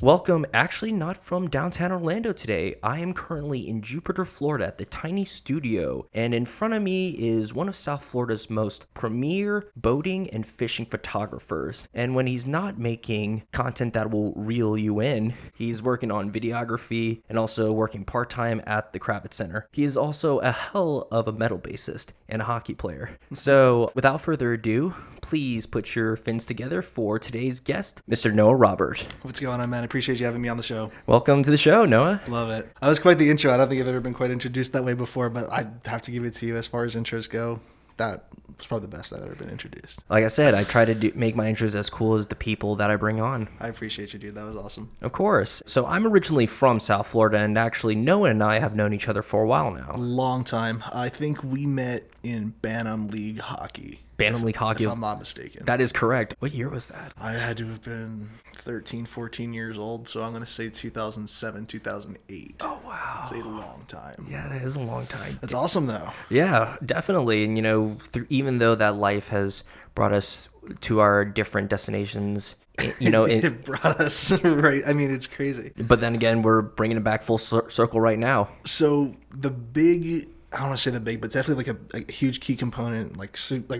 Welcome, actually not from downtown Orlando today. I am currently in Jupiter, Florida at the Tiny Studio, and in front of me is one of South Florida's most premier boating and fishing photographers. And when he's not making content that will reel you in, he's working on videography and also working part-time at the Kravitz Center. He is also a hell of a metal bassist and a hockey player. So without further ado, please put your fins together for today's guest, Mr. Noah Robert. What's going on, man? I appreciate you having me on the show. Welcome to the show, Noah. Love it. That was quite the intro. I don't think I've ever been quite introduced that way before, but I have to give it to you as far as intros go. That was probably the best I've ever been introduced. Like I said, I try to make my intros as cool as the people that I bring on. I appreciate you, dude. That was awesome. Of course. So I'm originally from South Florida, and actually Noah and I have known each other for a while now. Long time. I think we met in Bantam League hockey. Bantam League hockey. If I'm not mistaken. That is correct. What year was that? I had to have been 13, 14 years old, so I'm going to say 2007, 2008. Oh, wow. It's a long time. Yeah, that is a long time. It's awesome, though. Yeah, definitely. And, even though that life has brought us to our different destinations, it brought us, right? I mean, it's crazy. But then again, we're bringing it back full circle right now. So the big... I don't want to say the big, but definitely like a huge key component, like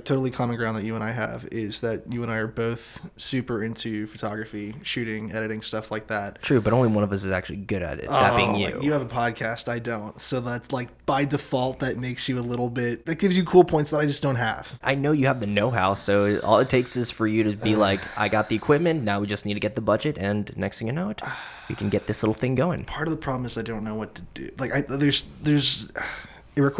totally common ground that you and I have is that you and I are both super into photography, shooting, editing, stuff like that. True, but only one of us is actually good at it, that being you. Like you have a podcast, I don't. So that's like by default, that makes you a little bit, that gives you cool points that I just don't have. I know you have the know-how, so all it takes is for you to be like, I got the equipment, now we just need to get the budget, and next thing you know it, we can get this little thing going. Part of the problem is I don't know what to do. Like there's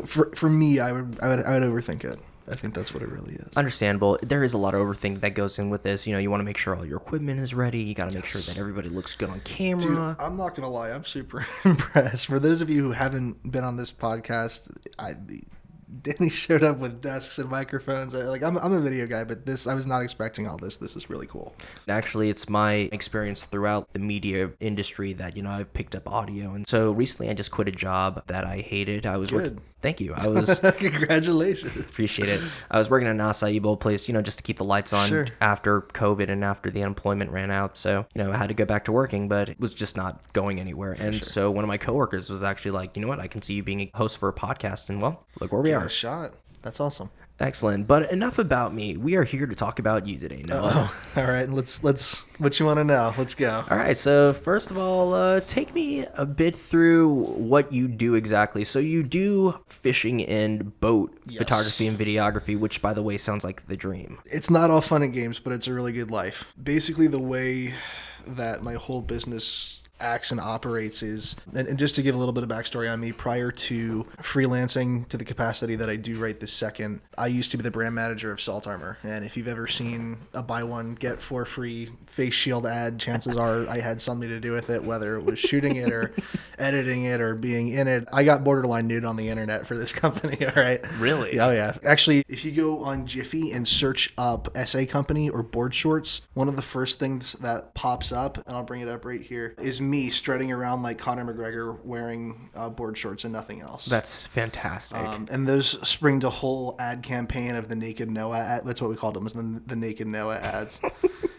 for me, I would overthink it. I think that's what it really is. Understandable. There is a lot of overthinking that goes in with this. You want to make sure all your equipment is ready. You got to make sure that everybody looks good on camera. Dude, I'm not gonna lie. I'm super impressed. For those of you who haven't been on this podcast, Danny showed up with desks and microphones. I'm a video guy, but I was not expecting all this. This is really cool. Actually, it's my experience throughout the media industry that, I've picked up audio. And so recently I just quit a job that I hated. I was Good. Thank you. I was Congratulations. Appreciate it. I was working at an acai bowl place, just to keep the lights on after COVID and after the unemployment ran out. So, I had to go back to working, but it was just not going anywhere. So one of my coworkers was actually like, you know what, I can see you being a host for a podcast. And well, look where we are. A shot. That's awesome. Excellent. But enough about me. We are here to talk about you today, Noah. All right. Let's what you want to know. Let's go. All right. So first of all, take me a bit through what you do exactly. So you do fishing and boat photography and videography, which by the way sounds like the dream. It's not all fun and games, but it's a really good life. Basically, the way that my whole business acts and operates is, and just to give a little bit of backstory on me, prior to freelancing to the capacity that I do right this second, I used to be the brand manager of Salt Armor. And if you've ever seen a buy one, get for free face shield ad, chances are I had something to do with it, whether it was shooting it or editing it or being in it. I got borderline nude on the internet for this company, all right? Really? Oh, yeah. Actually, if you go on Jiffy and search up SA Company or board shorts, one of the first things that pops up, and I'll bring it up right here, is me strutting around like Conor McGregor wearing board shorts and nothing else. That's fantastic. And those springed a whole ad campaign of the Naked Noah ad. That's what we called them, is the Naked Noah ads.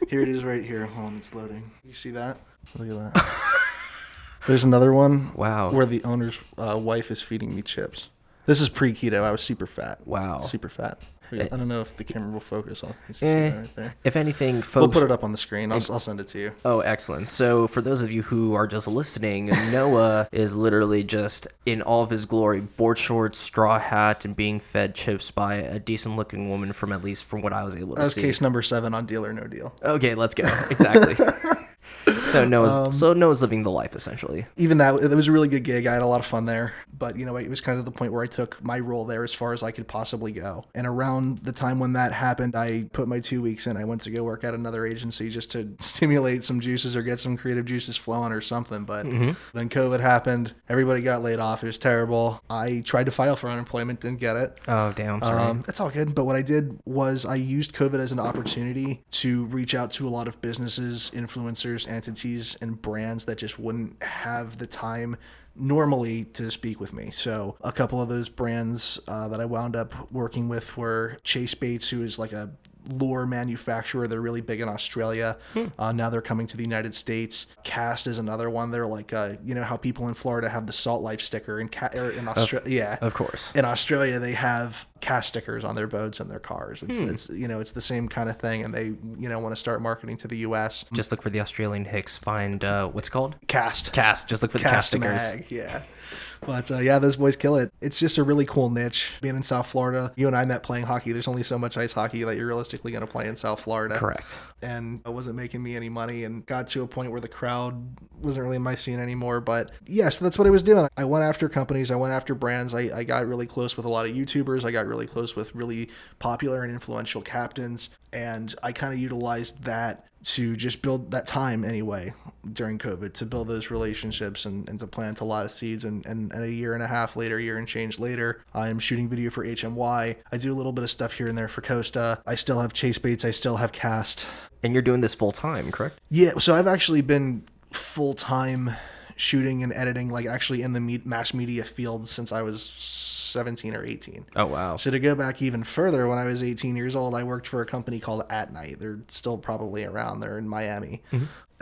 Here it is right here. Hold on, it's loading. You see that? Look at that. There's another one. Wow. Where the owner's wife is feeding me chips. This is pre-keto. I was super fat. Wow. Super fat. I don't know if the camera will focus on. You see that right there. If anything, folks, we'll put it up on the screen. I'll send it to you. Oh, excellent. So for those of you who are just listening, Noah is literally just in all of his glory, board shorts, straw hat, and being fed chips by a decent looking woman from what I was able to see. That's case number 7 on Deal or No Deal. Okay, let's go. Exactly. So Noah's living the life, essentially. Even that, it was a really good gig. I had a lot of fun there. But, it was kind of the point where I took my role there as far as I could possibly go. And around the time when that happened, I put my 2 weeks in. I went to go work at another agency just to stimulate some juices or get some creative juices flowing or something. But then COVID happened. Everybody got laid off. It was terrible. I tried to file for unemployment, didn't get it. Oh, damn. Sorry. It's all good. But what I did was I used COVID as an opportunity to reach out to a lot of businesses, influencers, entities, and brands that just wouldn't have the time normally to speak with me. So a couple of those brands that I wound up working with were Chase Baits, who is like a lure manufacturer. They're really big in Australia. Now they're coming to the United States. Cast is another one. They're like, you know how people in Florida have the Salt Life sticker in Australia. Yeah, Of course. in Australia they have cast stickers on their boats and their cars. It's you know, it's the same kind of thing, and they, you know, want to start marketing to the U.S. Just look for the Australian Hicks. Find what's it called? Cast. Just look for the cast stickers. Mag, yeah. But yeah, those boys kill it. It's just a really cool niche. Being in South Florida, you and I met playing hockey. There's only so much ice hockey that you're realistically going to play in South Florida. Correct. And it wasn't making me any money, and got to a point where the crowd wasn't really in my scene anymore. But yeah, so that's what I was doing. I went after companies. I went after brands. I got really close with a lot of YouTubers. I got really close with really popular and influential captains. And I kind of utilized that to just build that time anyway during COVID, to build those relationships and to plant a lot of seeds. And a year and a half later, year and change later, I'm shooting video for HMY. I do a little bit of stuff here and there for Costa. I still have chase baits. I still have cast. And you're doing this full time, correct? Yeah. So I've actually been full time shooting and editing, like actually in the mass media field since I was 17 or 18. Oh, wow. So to go back even further, when I was 18 years old, I worked for a company called At Night. They're still probably around. They're in Miami.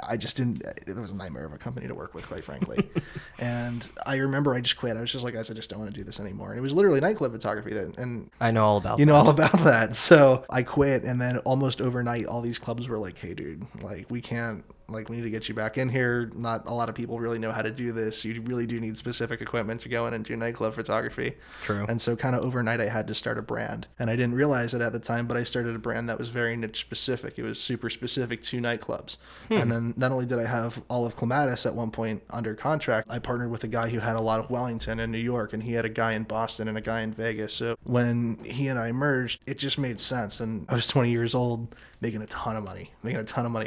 I just didn't, it was a nightmare of a company to work with, quite frankly. And I remember I just quit. I was just like, guys, I just don't want to do this anymore. And it was literally nightclub photography then. And I know all about you know all about that. So I quit. And then almost overnight, all these clubs were like, hey, dude, like we can't, like we need to get you back in here. Not a lot of people really know how to do this. You really do need specific equipment to go in and do nightclub photography. True. And so kind of overnight I had to start a brand. And I didn't realize it at the time, but I started a brand that was very niche specific. It was super specific to nightclubs. And then not only did I have all of Clematis at one point under contract, I partnered with a guy who had a lot of Wellington in New York, and he had a guy in Boston and a guy in Vegas. So when he and I merged, it just made sense. And I was 20 years old, making a ton of money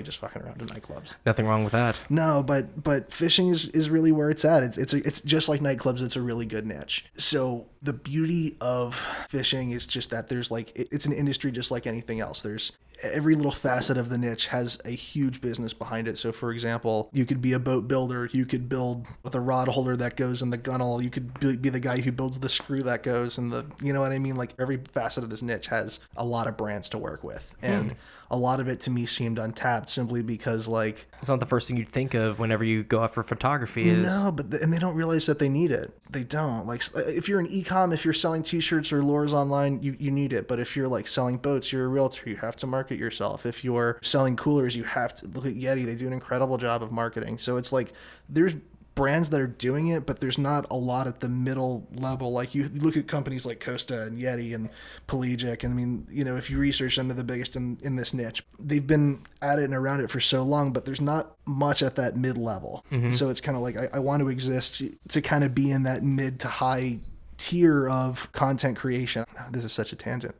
just fucking around in nightclubs. Nothing wrong with that. No, but fishing is really where it's at. It's just like nightclubs. It's a really good niche. So the beauty of fishing is just that there's like, it's an industry just like anything else. There's every little facet of the niche has a huge business behind it. So for example, you could be a boat builder. You could build with a rod holder that goes in the gunnel. You could be the guy who builds the screw that goes in the, you know what I mean? Like every facet of this niche has a lot of brands to work with. And a lot of it to me seemed untapped simply because like, It's not the first thing you'd think of whenever you go out for photography is... No, but and they don't realize that they need it. They don't. Like, if you're an e-com, if you're selling t-shirts or lures online, you need it. But if you're like selling boats, you're a realtor, you have to market yourself. If you're selling coolers, you have to look at Yeti. They do an incredible job of marketing. So it's like there's brands that are doing it, but there's not a lot at the middle level. Like you look at companies like Costa and Yeti and Pelagic, and I mean, you know, if you research them, they're the biggest in this niche. They've been at it and around it for so long, but there's not much at that mid level. So it's kind of like I want to exist to kind of be in that mid to high tier of content creation. This is such a tangent.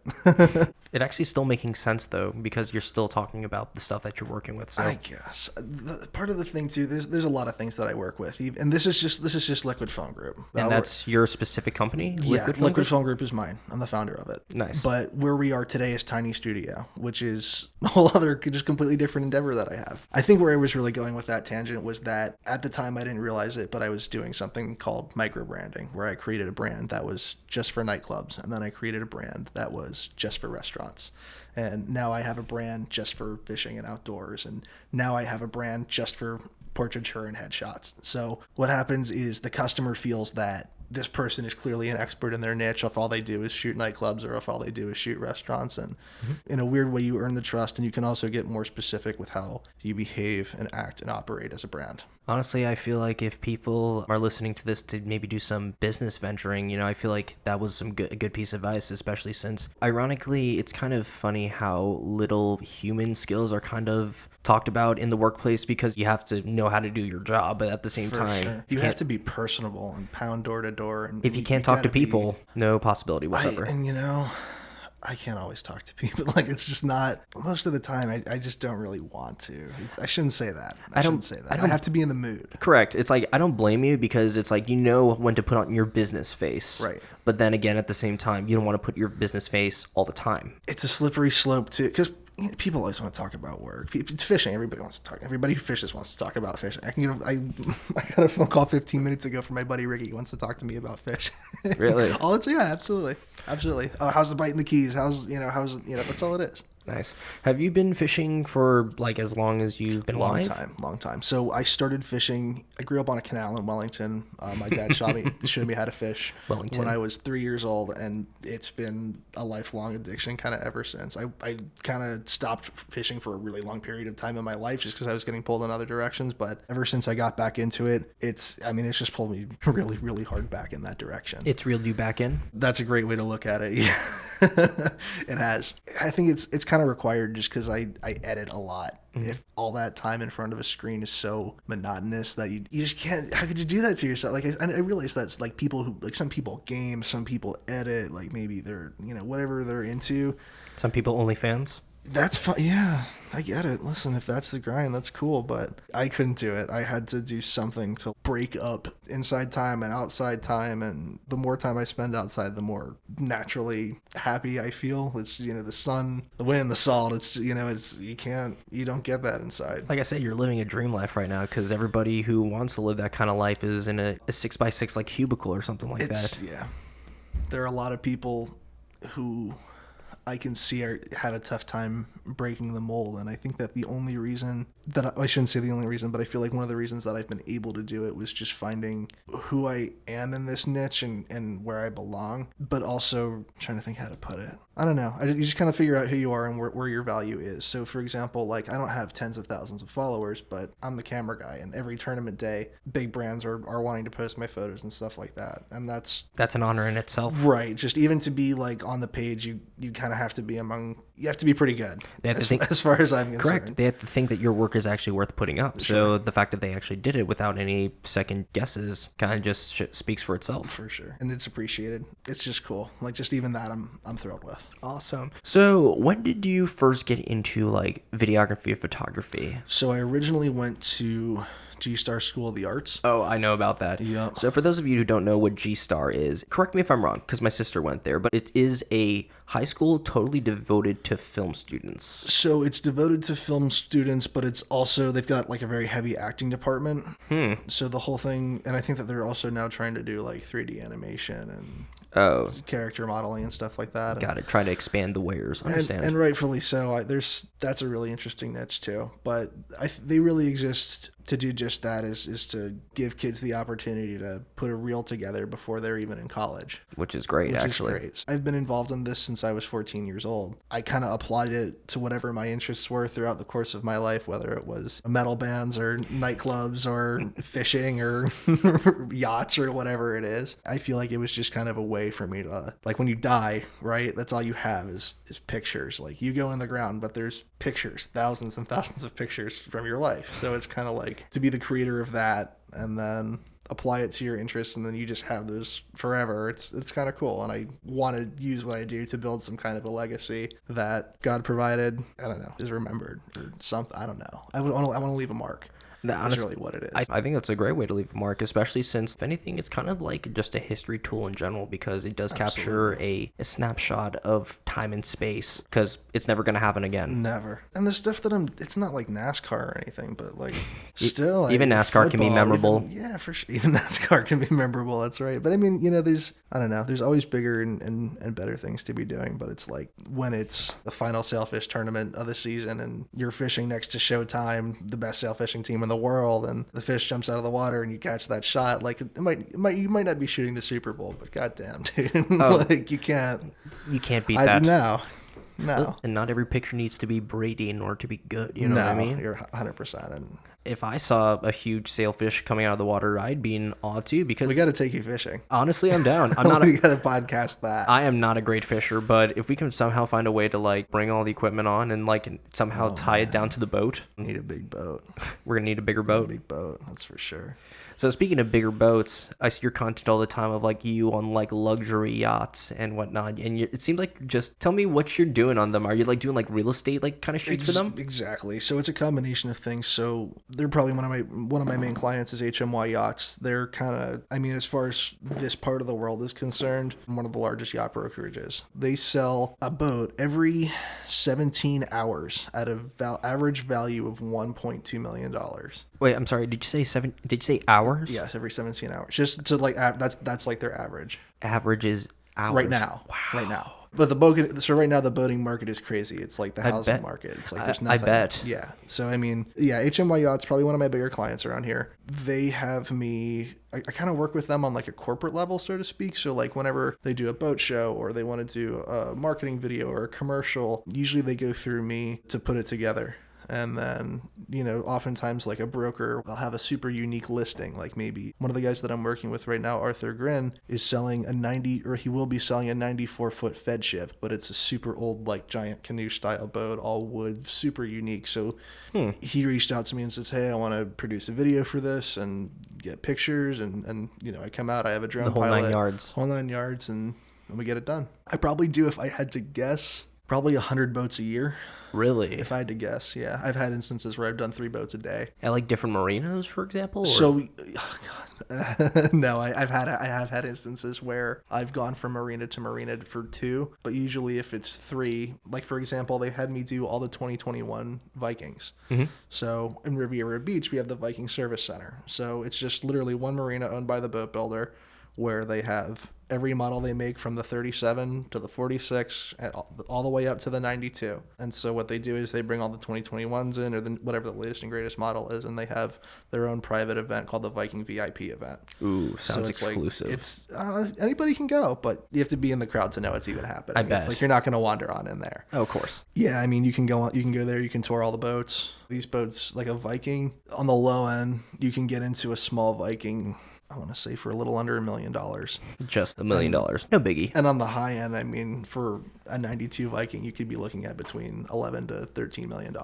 It actually still making sense though, because you're still talking about the stuff that you're working with. So I guess part of the thing too, there's a lot of things that I work with, and this is just Liquid Foam Group. And that's your specific company? Liquid Foam Group is mine. I'm the founder of it. Nice. But where we are today is Tiny Studio, which is a whole other, just completely different endeavor that I have. I think where I was really going with that tangent was that at the time I didn't realize it, but I was doing something called micro branding, where I created a brand that was just for nightclubs, and then I created a brand that was just for restaurants. And now I have a brand just for fishing and outdoors. And now I have a brand just for portraiture and headshots. So what happens is the customer feels that this person is clearly an expert in their niche if all they do is shoot nightclubs or if all they do is shoot restaurants. And in a weird way, you earn the trust, and you can also get more specific with how you behave and act and operate as a brand. Honestly, I feel like if people are listening to this to maybe do some business venturing, you know, I feel like that was a good piece of advice, especially since, ironically, it's kind of funny how little human skills are kind of talked about in the workplace because you have to know how to do your job, but at the same time... Sure. You have to be personable and pound door to door. And if you can't talk to people, no possibility whatsoever. And you know... I can't always talk to people. Like, it's just not, most of the time, I just don't really want to. I shouldn't say that. I shouldn't say that. I have to be in the mood. Correct. It's like, I don't blame you because it's like, you know when to put on your business face. Right. But then again, at the same time, you don't want to put your business face all the time. It's a slippery slope too. Because people always want to talk about work. It's fishing. Everybody wants to talk. Everybody who fishes wants to talk about fishing. I got a phone call 15 minutes ago from my buddy Ricky. He wants to talk to me about fish. Really? Yeah, absolutely. Oh, how's the bite in the Keys? How's that's all it is. Nice. Have you been fishing for like as long as you've been alive? Long time. So I started fishing. I grew up on a canal in Wellington. My dad showed me how to fish when I was 3 years old, and it's been a lifelong addiction kind of ever since. I kind of stopped fishing for a really long period of time in my life just because I was getting pulled in other directions. But ever since I got back into it, it's just pulled me really, really hard back in that direction. It's reeled you back in? That's a great way to look at it. Yeah. It has. I think it's kind of required just because I edit a lot. If all that time in front of a screen is so monotonous that you just can't, how could you do that to yourself? Like I realize that's like people who, like some people game, some people edit, like maybe they're, whatever they're into. Some people OnlyFans. That's fine. Yeah, I get it. Listen, if that's the grind, that's cool. But I couldn't do it. I had to do something to break up inside time and outside time. And the more time I spend outside, the more naturally happy I feel. It's, the sun, the wind, the salt. It's, you don't get that inside. Like I said, you're living a dream life right now because everybody who wants to live that kind of life is in a 6x6 like cubicle or something like that. Yeah. There are a lot of people who I can see have a tough time breaking the mold. And I think that the only reason that I shouldn't say the only reason, but I feel like one of the reasons that I've been able to do it was just finding who I am in this niche and where I belong, but also trying to think how to put it. I don't know. You just kind of figure out who you are and where your value is. So for example, like I don't have tens of thousands of followers, but I'm the camera guy, and every tournament day, big brands are wanting to post my photos and stuff like that. And that's an honor in itself. Right. Just even to be like on the page, you kind of have to be you have to be pretty good as far as I'm concerned. Correct. They have to think that your work is actually worth putting up. Sure. So the fact that they actually did it without any second guesses kind of just speaks for itself. For sure. And it's appreciated. It's just cool. Like just even that I'm thrilled with. Awesome. So when did you first get into like videography or photography? So I originally went to G-Star School of the Arts. Oh, I know about that. Yeah. So for those of you who don't know what G-Star is, correct me if I'm wrong, because my sister went there, but it is a high school totally devoted to film students. So it's devoted to film students, but it's also, they've got like a very heavy acting department. So the whole thing, and I think that they're also now trying to do like 3D animation and character modeling and stuff like that. Got it. Trying to expand the wares. Understand. And rightfully so. That's a really interesting niche too. But they really exist to do just that, is to give kids the opportunity to put a reel together before they're even in college. Which is great, actually. Is great. I've been involved in this since I was 14 years old. I kind of applied it to whatever my interests were throughout the course of my life, whether it was metal bands or nightclubs or fishing or yachts or whatever it is. I feel like it was just kind of a way for me to, like when you die, right? That's all you have is pictures. Like you go in the ground, but there's pictures, thousands and thousands of pictures from your life. So it's kind of like to be the creator of that and then apply it to your interests, and then you just have those forever. It's kind of cool, and I want to use what I do to build some kind of a legacy that God provided, I don't know, is remembered or something. I don't know. I want to leave a mark. That's really what it is. I think that's a great way to leave a mark, especially since, if anything, it's kind of like just a history tool in general, because it does capture a snapshot of time and space, because it's never going to happen again. Never. And the stuff that it's not like NASCAR or anything, but like still. Even NASCAR can be memorable. Yeah, for sure. Even NASCAR can be memorable. That's right. But I mean, there's always bigger and better things to be doing, but it's like when it's the final sailfish tournament of the season and you're fishing next to Showtime, the best sail fishing team in the world, and the fish jumps out of the water and you catch that shot, like you might not be shooting the Super Bowl, but goddamn, dude, like you can't beat that. No. And not every picture needs to be Brady in order to be good. You know what I mean? You're 100%. And if I saw a huge sailfish coming out of the water, I'd be in awe too, because we got to take you fishing. Honestly, I'm down. I'm not. We got to podcast that. I am not a great fisher, but if we can somehow find a way to like bring all the equipment on and like somehow tie it down to the boat, we need a big boat. We're gonna need a bigger boat. Big boat, that's for sure. So speaking of bigger boats, I see your content all the time of like you on like luxury yachts and whatnot, and it seems like, just tell me what you're doing doing on them? Are you like doing like real estate like kind of shoots for them? Exactly. So it's a combination of things. So they're probably one of my main clients is HMY Yachts. They're kind of, I mean, as far as this part of the world is concerned, one of the largest yacht brokerages. They sell a boat every 17 hours at a average value of $1.2 million. Wait, I'm sorry. Did you say seven? Did you say hours? Yes, every 17 hours. Just to like that's like their average. Average is hours Right now. Wow. Right now. But right now the boating market is crazy. It's like the housing market. It's like there's nothing. I bet. Yeah. So I mean, yeah, HMY Yachts probably one of my bigger clients around here. They have me. I kind of work with them on like a corporate level, so to speak. So like whenever they do a boat show or they want to do a marketing video or a commercial, usually they go through me to put it together. And then, oftentimes like a broker, they'll have a super unique listing. Like maybe one of the guys that I'm working with right now, Arthur Grin, is selling he will be selling a 94-foot Fed ship, but it's a super old, like giant canoe style boat, all wood, super unique. So he reached out to me and says, hey, I want to produce a video for this and get pictures. And I come out, I have a drone pilot. The whole 9 yards. Whole 9 yards, and we get it done. I probably do, if I had to guess, probably 100 boats a year. Really? If I had to guess, yeah. I've had instances where I've done 3 boats a day. At like different marinas, for example? Or? So, no, I have had instances where I've gone from marina to marina for 2, but usually if it's 3, like for example, they had me do all the 2021 Vikings. Mm-hmm. So in Riviera Beach, we have the Viking Service Center. So it's just literally one marina owned by the boat builder where they have every model they make from the 37 to the 46 and all the way up to the 92. And so what they do is they bring all the 2021s in or whatever the latest and greatest model is, and they have their own private event called the Viking VIP event. Ooh, sounds exclusive. Like, it's anybody can go, but you have to be in the crowd to know it's even happening. I bet. Like you're not going to wander on in there. Oh, of course. Yeah, I mean you can go there, you can tour all the boats. These boats, like a Viking, on the low end, you can get into a small Viking, I want to say for a little under $1 million. Just $1 million. No biggie. And on the high end, I mean, for a 92 Viking, you could be looking at between $11 to $13 million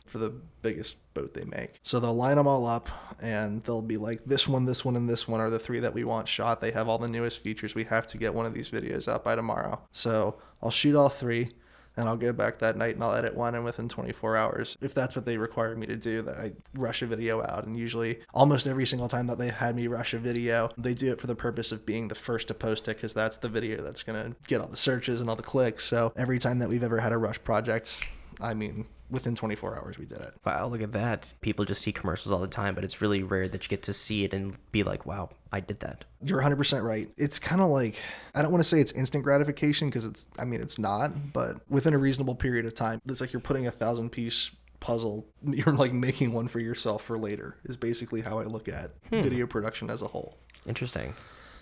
for the biggest boat they make. So they'll line them all up and they'll be like, this one, and this one are the 3 that we want shot. They have all the newest features. We have to get one of these videos out by tomorrow. So I'll shoot all 3. And I'll go back that night and I'll edit one, and within 24 hours, if that's what they require me to do, that I rush a video out. And usually almost every single time that they had me rush a video, they do it for the purpose of being the first to post it, because that's the video that's going to get all the searches and all the clicks. So every time that we've ever had a rush project, I mean, within 24 hours we did it. Wow, look at that. People just see commercials all the time, but it's really rare that you get to see it and be like, wow, I did that. You're 100% right. It's kind of like, I don't want to say it's instant gratification, because it's not, but within a reasonable period of time, it's like you're putting a 1,000-piece puzzle, you're like making one for yourself for later, is basically how I look at video production as a whole. Interesting.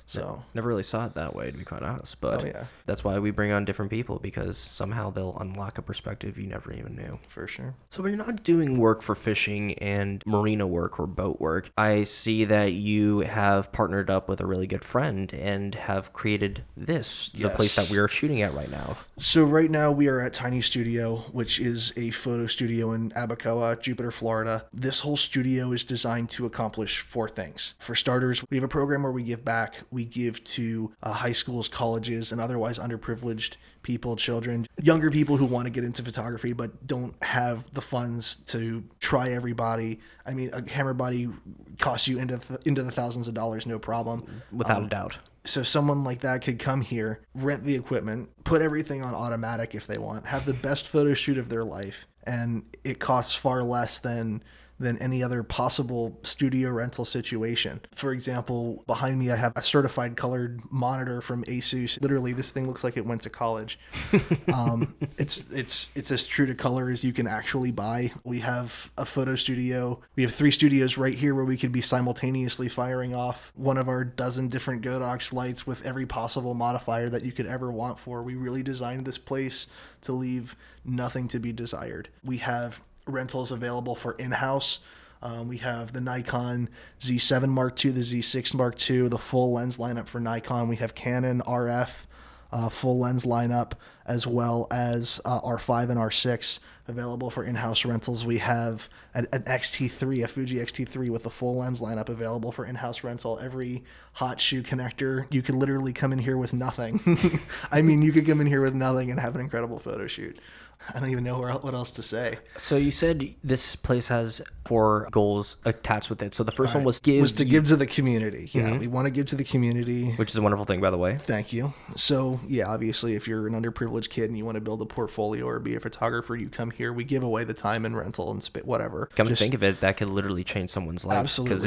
So never really saw it that way, to be quite honest, but that's why we bring on different people, because somehow they'll unlock a perspective you never even knew. For sure. So when you're not doing work for fishing and marina work or boat work, I see that you have partnered up with a really good friend and have created this, the place that we are shooting at right now. So right now we are at Tiny Studio, which is a photo studio in Abacoa, Jupiter, Florida. This whole studio is designed to accomplish 4 things. For starters, we have a program where we give back. We give to high schools, colleges, and otherwise underprivileged people, children, younger people who want to get into photography but don't have the funds to try everybody. I mean, a camera body costs you into the thousands of dollars, no problem. Without a doubt. So someone like that could come here, rent the equipment, put everything on automatic if they want, have the best photo shoot of their life, and it costs far less than any other possible studio rental situation. For example, behind me I have a certified colored monitor from Asus. Literally, this thing looks like it went to college. It's as true to color as you can actually buy. We have a photo studio. We have 3 studios right here where we could be simultaneously firing off one of our dozen different Godox lights with every possible modifier that you could ever want for. We really designed this place to leave nothing to be desired. We have rentals available for in-house. We have the Nikon Z7 Mark II, the Z6 Mark II, the full lens lineup for Nikon. We have Canon, RF, full lens lineup, as well as R5 and R6 available for in-house rentals. We have an XT3, a Fuji XT3 with a full lens lineup available for in-house rental. Every hot shoe connector, you could literally come in here with nothing. I mean, you could come in here with nothing and have an incredible photo shoot. I don't even know what else to say. So you said this place has 4 goals attached with it. So the first one was give to the community. Yeah, we want to give to the community. Which is a wonderful thing, by the way. Thank you. So, yeah, obviously, if you're an underprivileged kid and you want to build a portfolio or be a photographer, you come here. We give away the time and rental and whatever. Come to think of it, that could literally change someone's life. Absolutely. Because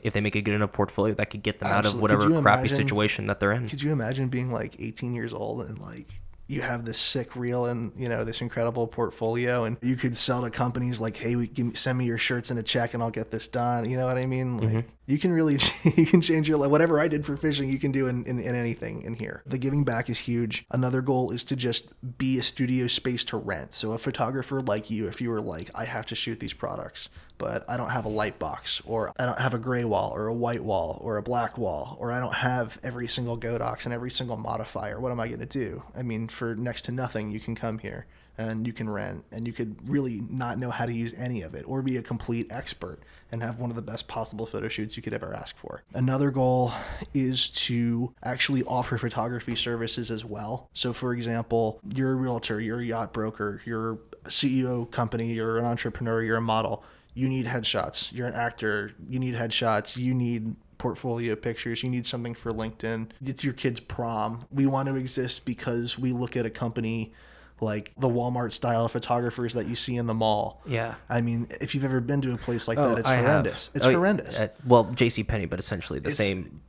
if they make a good enough portfolio, that could get them out of whatever crappy situation that they're in. Could you imagine being like 18 years old and like you have this sick reel and, you know, this incredible portfolio, and you could sell to companies like, hey, send me your shirts and a check and I'll get this done. You know what I mean? Like, you can really, you can change your life. Whatever I did for fishing, you can do in anything in here. The giving back is huge. Another goal is to just be a studio space to rent. So a photographer like you, if you were like, I have to shoot these products, but I don't have a light box, or I don't have a gray wall or a white wall or a black wall, or I don't have every single Godox and every single modifier. What am I going to do? I mean, for next to nothing, you can come here and you can rent, and you could really not know how to use any of it or be a complete expert and have one of the best possible photo shoots you could ever ask for. Another goal is to actually offer photography services as well. So for example, you're a realtor, you're a yacht broker, you're a CEO company, you're an entrepreneur, you're a model. You need headshots. You're an actor. You need headshots. You need portfolio pictures. You need something for LinkedIn. It's your kid's prom. We want to exist because we look at a company like the Walmart style photographers that you see in the mall. Yeah. I mean, if you've ever been to a place like that, it's horrendous. It's horrendous. Well, JCPenney, but essentially the same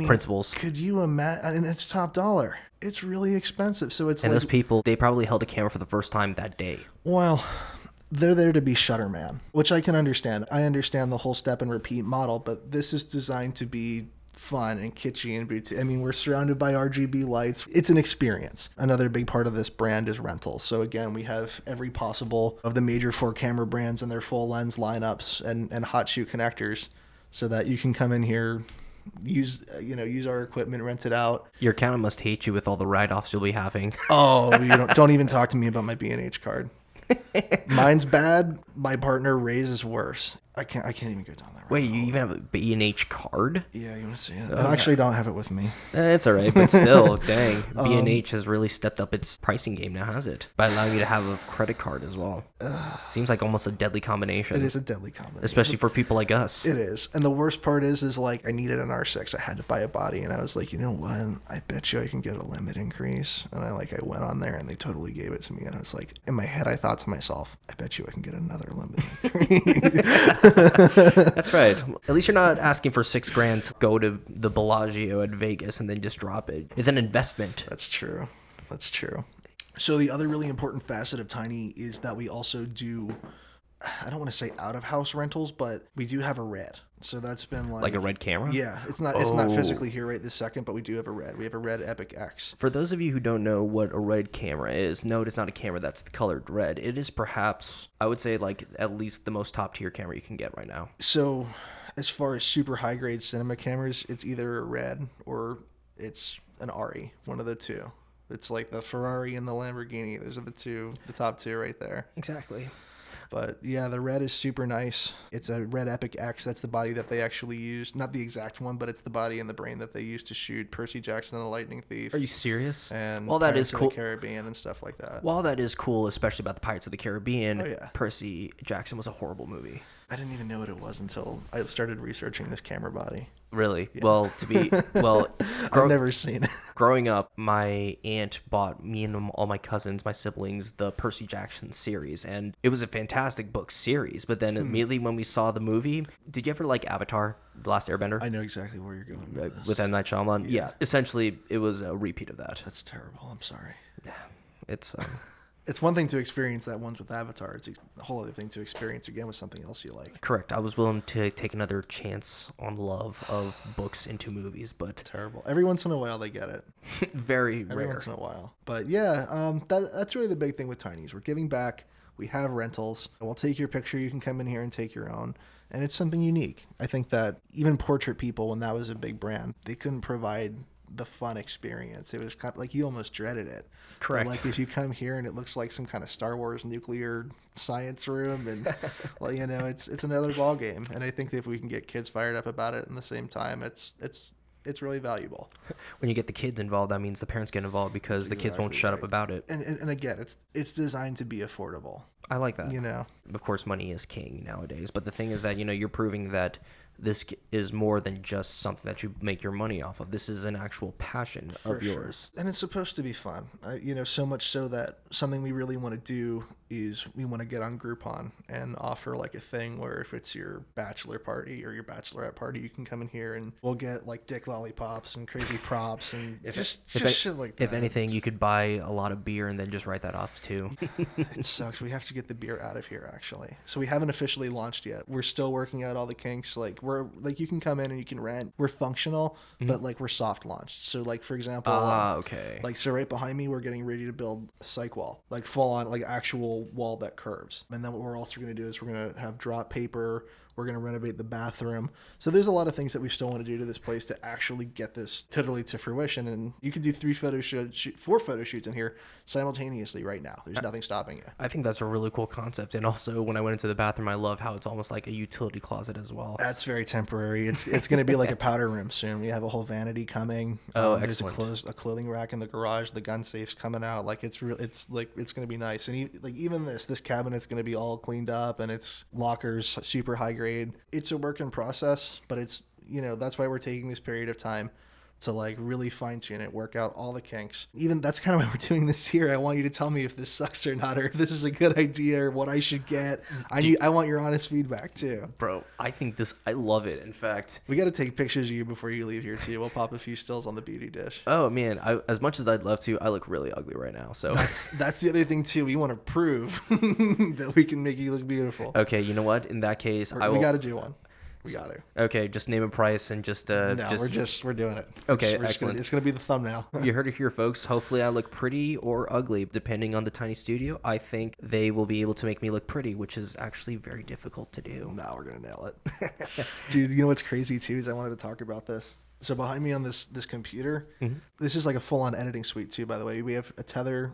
principles. Could you imagine? And it's top dollar. It's really expensive. So it's and those people, they probably held a camera for the first time that day. Well, they're there to be shutterman, which I can understand. I understand the whole step and repeat model, but this is designed to be fun and kitschy and boutique. I mean, we're surrounded by RGB lights. It's an experience. Another big part of this brand is rentals. So again, we have every possible of the major 4 camera brands and their full lens lineups and hot shoe connectors, so that you can come in here, use our equipment, rent it out. Your accountant must hate you with all the write-offs you'll be having. Oh, you don't even talk to me about my B&H card. Mine's bad. My partner Ray's is worse. I can't even go down that road. Wait, you even have a B&H card? Yeah, you want to see it? I actually don't have it with me. It's all right, but still, dang. B&H has really stepped up its pricing game now, has it? By allowing you to have a credit card as well. Seems like almost a deadly combination. It is a deadly combination. Especially for people like us. It is. And the worst part is like, I needed an R6. I had to buy a body, and I was like, you know what? I bet you I can get a limit increase. And I went on there, and they totally gave it to me. And I was like, in my head, I thought to myself, I bet you I can get another limit increase. That's right. At least you're not asking for $6,000 to go to the Bellagio at Vegas and then just drop it. It's an investment. That's true. So the other really important facet of Tiny is that we also do, I don't want to say out of house rentals, but we do have a Red. So that's been like a Red camera? Yeah, it's not physically here right this second, but we do have a Red. We have a Red Epic X. For those of you who don't know what a Red camera is, no, it is not a camera that's colored red. It is perhaps, I would say, like at least the most top tier camera you can get right now. So as far as super high grade cinema cameras, it's either a Red or it's an Ari, one of the two. It's like the Ferrari and the Lamborghini. Those are the top two right there. Exactly. But yeah, the Red is super nice. It's a Red Epic X. That's the body that they actually used. Not the exact one, but it's the body and the brain that they used to shoot Percy Jackson and the Lightning Thief. Are you serious? And well, that Pirates is cool. of the Caribbean and stuff like that. While that is cool, especially about the Pirates of the Caribbean, oh, yeah. Percy Jackson was a horrible movie. I didn't even know what it was until I started researching this camera body. Really? Yeah. I've never seen it. Growing up, my aunt bought me and all my cousins, my siblings, the Percy Jackson series, and it was a fantastic book series. But then immediately when we saw the movie, did you ever like Avatar, The Last Airbender? I know exactly where you're going with this. With M. Night Shyamalan? Yeah. Essentially, it was a repeat of that. That's terrible. I'm sorry. Yeah. It's... It's one thing to experience that once with Avatar. It's a whole other thing to experience again with something else you like. Correct. I was willing to take another chance on love of books into movies, but... Terrible. Every once in a while they get it. Very rare. Every once in a while. But yeah, that's really the big thing with Tinies. We're giving back. We have rentals. And we'll take your picture. You can come in here and take your own. And it's something unique. I think that even Portrait People, when that was a big brand, they couldn't provide the fun experience. It was kind of like you almost dreaded it. Correct. But like if you come here and it looks like some kind of Star Wars nuclear science room, and well, you know, it's another ball game. And I think that if we can get kids fired up about it in the same time, it's really valuable. When you get the kids involved, that means the parents get involved because the kids won't shut up about it. And again, it's designed to be affordable. I like that. You know, of course, money is king nowadays. But the thing is that, you know, you're proving that this is more than just something that you make your money off of. This is an actual passion of yours. And it's supposed to be fun. You know, so much so that something we really want to do is we want to get on Groupon and offer like a thing where if it's your bachelor party or your bachelorette party, you can come in here and we'll get like dick lollipops and crazy props and just shit like that. If anything, you could buy a lot of beer and then just write that off too. It sucks. We have to get the beer out of here actually. So we haven't officially launched yet. We're still working out all the kinks. Like we're like, you can come in and you can rent. We're functional, but like we're soft launched. So like, for example, okay. Like, so right behind me, we're getting ready to build a psych wall, like full on, like actual wall that curves. And then what we're also going to do is we're going to have drop paper. We're going to renovate the bathroom. So there's a lot of things that we still want to do to this place to actually get this totally to fruition. And you could do 4 photo shoots in here simultaneously right now. There's nothing stopping you. I think that's a really cool concept. And also when I went into the bathroom, I love how it's almost like a utility closet as well. That's very temporary. It's going to be like a powder room soon. We have a whole vanity coming. There's a clothing rack in the garage. The gun safe's coming out. Like it's going to be nice. And even this cabinet's going to be all cleaned up and it's lockers, super high grade. It's a work in process, but it's, you know, that's why we're taking this period of time to like really fine tune it, work out all the kinks. Even that's kind of why we're doing this here. I want you to tell me if this sucks or not, or if this is a good idea or what I should get. I want your honest feedback too. Bro, I love it. In fact, we got to take pictures of you before you leave here too. We'll pop a few stills on the beauty dish. Oh man, as much as I'd love to, I look really ugly right now. So that's the other thing too. We want to prove that we can make you look beautiful. Okay, you know what? In that case, we got to do one. We got to. Okay, just name a price and just we're doing it. Okay, excellent. It's gonna be the thumbnail. You heard it here, folks. Hopefully I look pretty or ugly, depending on the tiny studio. I think they will be able to make me look pretty, which is actually very difficult to do. No, we're gonna nail it. Dude, you know what's crazy too is I wanted to talk about this. So behind me on this computer, this is like a full-on editing suite too, by the way. We have a tether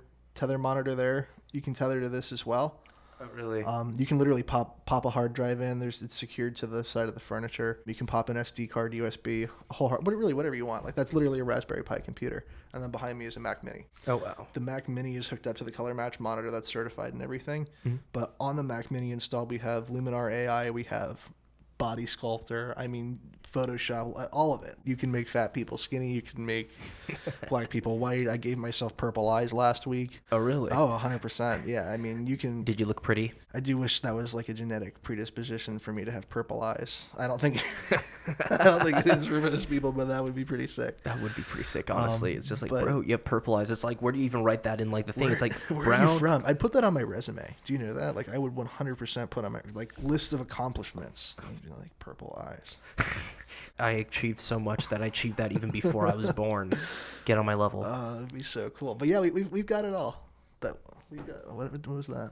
monitor there. You can tether to this as well. Oh, really? You can literally pop a hard drive in. It's secured to the side of the furniture. You can pop an SD card, USB, a whole whatever you want. Like that's literally a Raspberry Pi computer. And then behind me is a Mac Mini. Oh wow. The Mac Mini is hooked up to the color match monitor that's certified and everything. But on the Mac Mini installed, we have Luminar AI. We have Body Sculptor. I mean, Photoshop, all of it. You can make fat people skinny. You can make black people white. I gave myself purple eyes last week. Oh, really? Oh, 100%. Yeah. I mean, you can. Did you look pretty? I do wish that was like a genetic predisposition for me to have purple eyes. I don't think it is for most people, but that would be pretty sick. That would be pretty sick, honestly. It's just like, bro, you have purple eyes. It's like, where do you even write that in like the thing? It's like, where are you from? I'd put that on my resume. Do you know that? Like, I would 100% put on my like list of accomplishments. Like purple eyes. I achieved so much that I achieved that even before I was born. Get on my level. That'd be so cool. But yeah, we've got it all. What was that?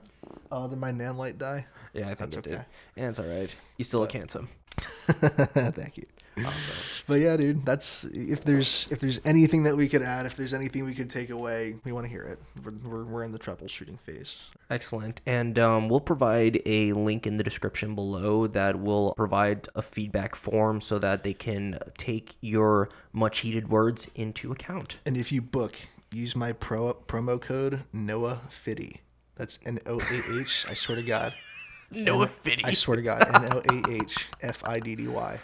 Oh, did my nan light die? Yeah, I think it did. Yeah, it's all right. You still look handsome. Thank you. Awesome. But yeah, dude, that's if there's anything that we could add, if there's anything we could take away, we want to hear it. We're in the troubleshooting phase. Excellent. And we'll provide a link in the description below that will provide a feedback form so that they can take your much heated words into account. And if you book, use my promo code NOAHFIDDY. That's NOAH. I swear to God. NOAHFIDDY. I swear to God. NOAHFIDDY.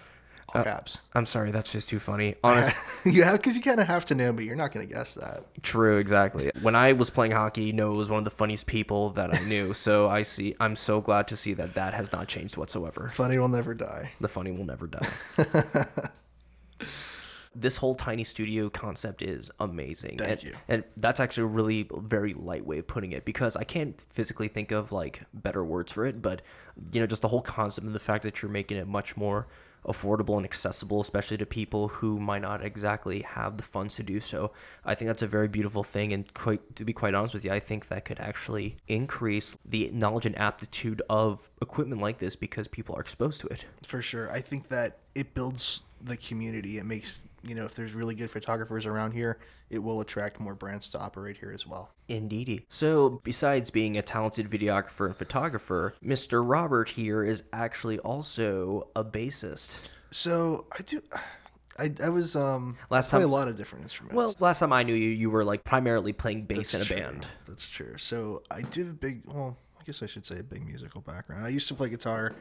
All caps. I'm sorry, that's just too funny. Honestly, because you kind of have to know, but you're not going to guess that. True, exactly. When I was playing hockey, Noah was one of the funniest people that I knew. So I'm so glad to see that has not changed whatsoever. Funny will never die. The funny will never die. This whole tiny studio concept is amazing. Thank you. And that's actually a really very light way of putting it, because I can't physically think of like better words for it, but just the whole concept and the fact that you're making it much more affordable and accessible, especially to people who might not exactly have the funds to do so. I think that's a very beautiful thing, and to be quite honest with you, I think that could actually increase the knowledge and aptitude of equipment like this because people are exposed to it. For sure. I think that it builds the community. It makes if there's really good photographers around here, it will attract more brands to operate here as well. Indeedy. So, besides being a talented videographer and photographer, Mr. Robert here is actually also a bassist. So I was Last play time- a lot of different instruments. Well, last time I knew you, you were like primarily playing bass in a That's band. true. That's true. So I do have I guess I should say a big musical background. I used to play guitar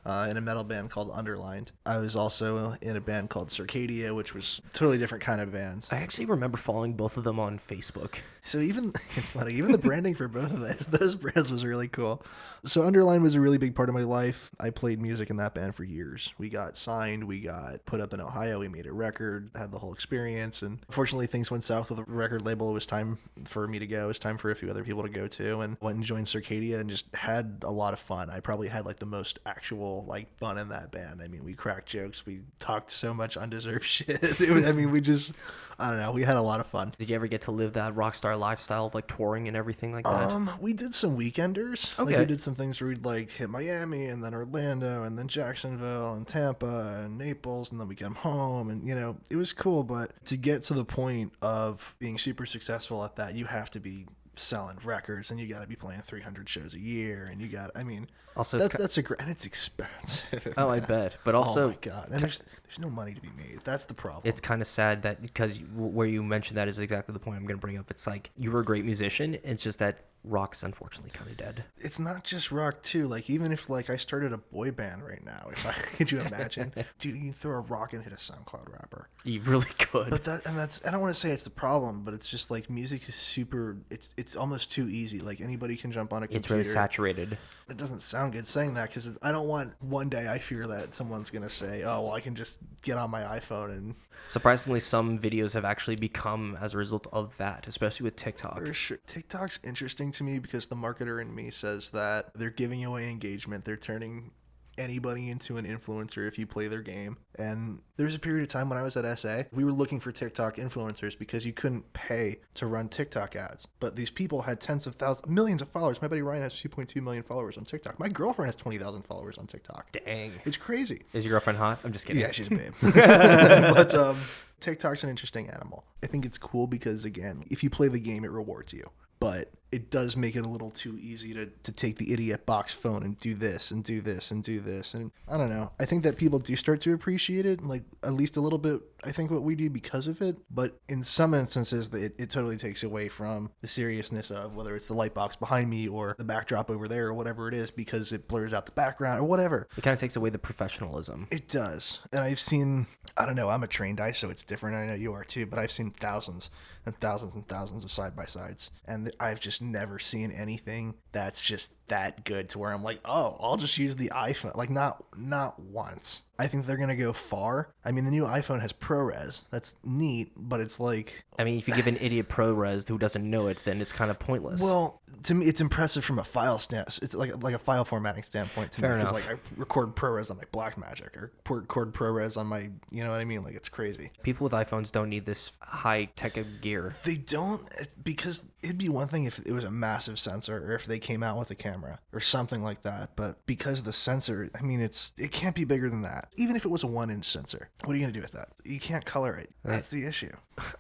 in a metal band called Underlined. I was also in a band called Circadia, which was a totally different kind of band. I actually remember following both of them on Facebook. So it's funny, even the branding for both of those brands was really cool. So Underlined was a really big part of my life. I played music in that band for years. We got signed, we got put up in Ohio, we made a record, had the whole experience, and unfortunately things went south with the record label. It was time for me to go. It was time for a few other people to go too, and went and joined Circadia and just had a lot of fun. I probably had like the most actual like fun in that band. I mean, we cracked jokes, we talked so much undeserved shit. I don't know, we had a lot of fun. Did you ever get to live that rock star lifestyle of like touring and everything like that? We did some weekenders. Okay. Like we did some things where we'd like hit Miami and then Orlando and then Jacksonville and Tampa and Naples, and then we come home, and it was cool. But to get to the point of being super successful at that, you have to be selling records, and you got to be playing 300 shows a year, and Also, that's a great, and it's expensive. Oh, I bet. But also, oh my god, and there's no money to be made. That's the problem. it's kind of sad that because where you mentioned that is exactly the point I'm going to bring up. It's like you were a great musician. It's just that rock's unfortunately kind of dead. It's not just rock too. Like even if like I started a boy band right now, could you imagine? Dude, you can throw a rock and hit a SoundCloud rapper. You really could. But I don't want to say it's the problem, but it's just like music is super. It's almost too easy. Like anybody can jump on a computer. It's really saturated. It doesn't sound good saying that because I don't want one day I fear that someone's gonna say, oh well, I can just get on my iPhone and. Surprisingly, some videos have actually become as a result of that, especially with TikTok. For sure. TikTok's interesting to me because the marketer in me says that they're giving away engagement. They're turning anybody into an influencer if you play their game. And there was a period of time when I was at SA, we were looking for TikTok influencers because you couldn't pay to run TikTok ads. But these people had tens of thousands, millions of followers. My buddy Ryan has 2.2 million followers on TikTok. My girlfriend has 20,000 followers on TikTok. Dang. It's crazy. Is your girlfriend hot? I'm just kidding. Yeah, she's a babe. But TikTok's an interesting animal. I think it's cool because, again, if you play the game, it rewards you. But it does make it a little too easy to take the idiot box phone and do this and do this and do this. And I don't know. I think that people do start to appreciate it, like at least a little bit, I think, what we do because of it. But in some instances, it totally takes away from the seriousness of whether it's the light box behind me or the backdrop over there or whatever it is, because it blurs out the background or whatever. It kind of takes away the professionalism. It does. And I've seen, I don't know, I'm a trained eye, so it's different. I know you are too, but I've seen thousands and thousands and thousands of side-by-sides. And I've just never seen anything that's just that good to where I'm like, oh, I'll just use the iPhone. Like not once. I think they're going to go far. I mean, the new iPhone has ProRes. That's neat, but it's like... I mean, if you give an idiot ProRes who doesn't know it, then it's kind of pointless. Well, to me, it's impressive from a file it's like a file formatting standpoint to me. Fair Because enough. like I record ProRes on my Blackmagic or record ProRes on my, you know what I mean? Like it's crazy. People with iPhones don't need this high tech of gear. They don't, because it'd be one thing if it was a massive sensor or if they came out with a camera or something like that. But because the sensor, I mean, it can't be bigger than that. Even if it was a 1-inch sensor, what are you going to do with that? You can't color it. That's the issue.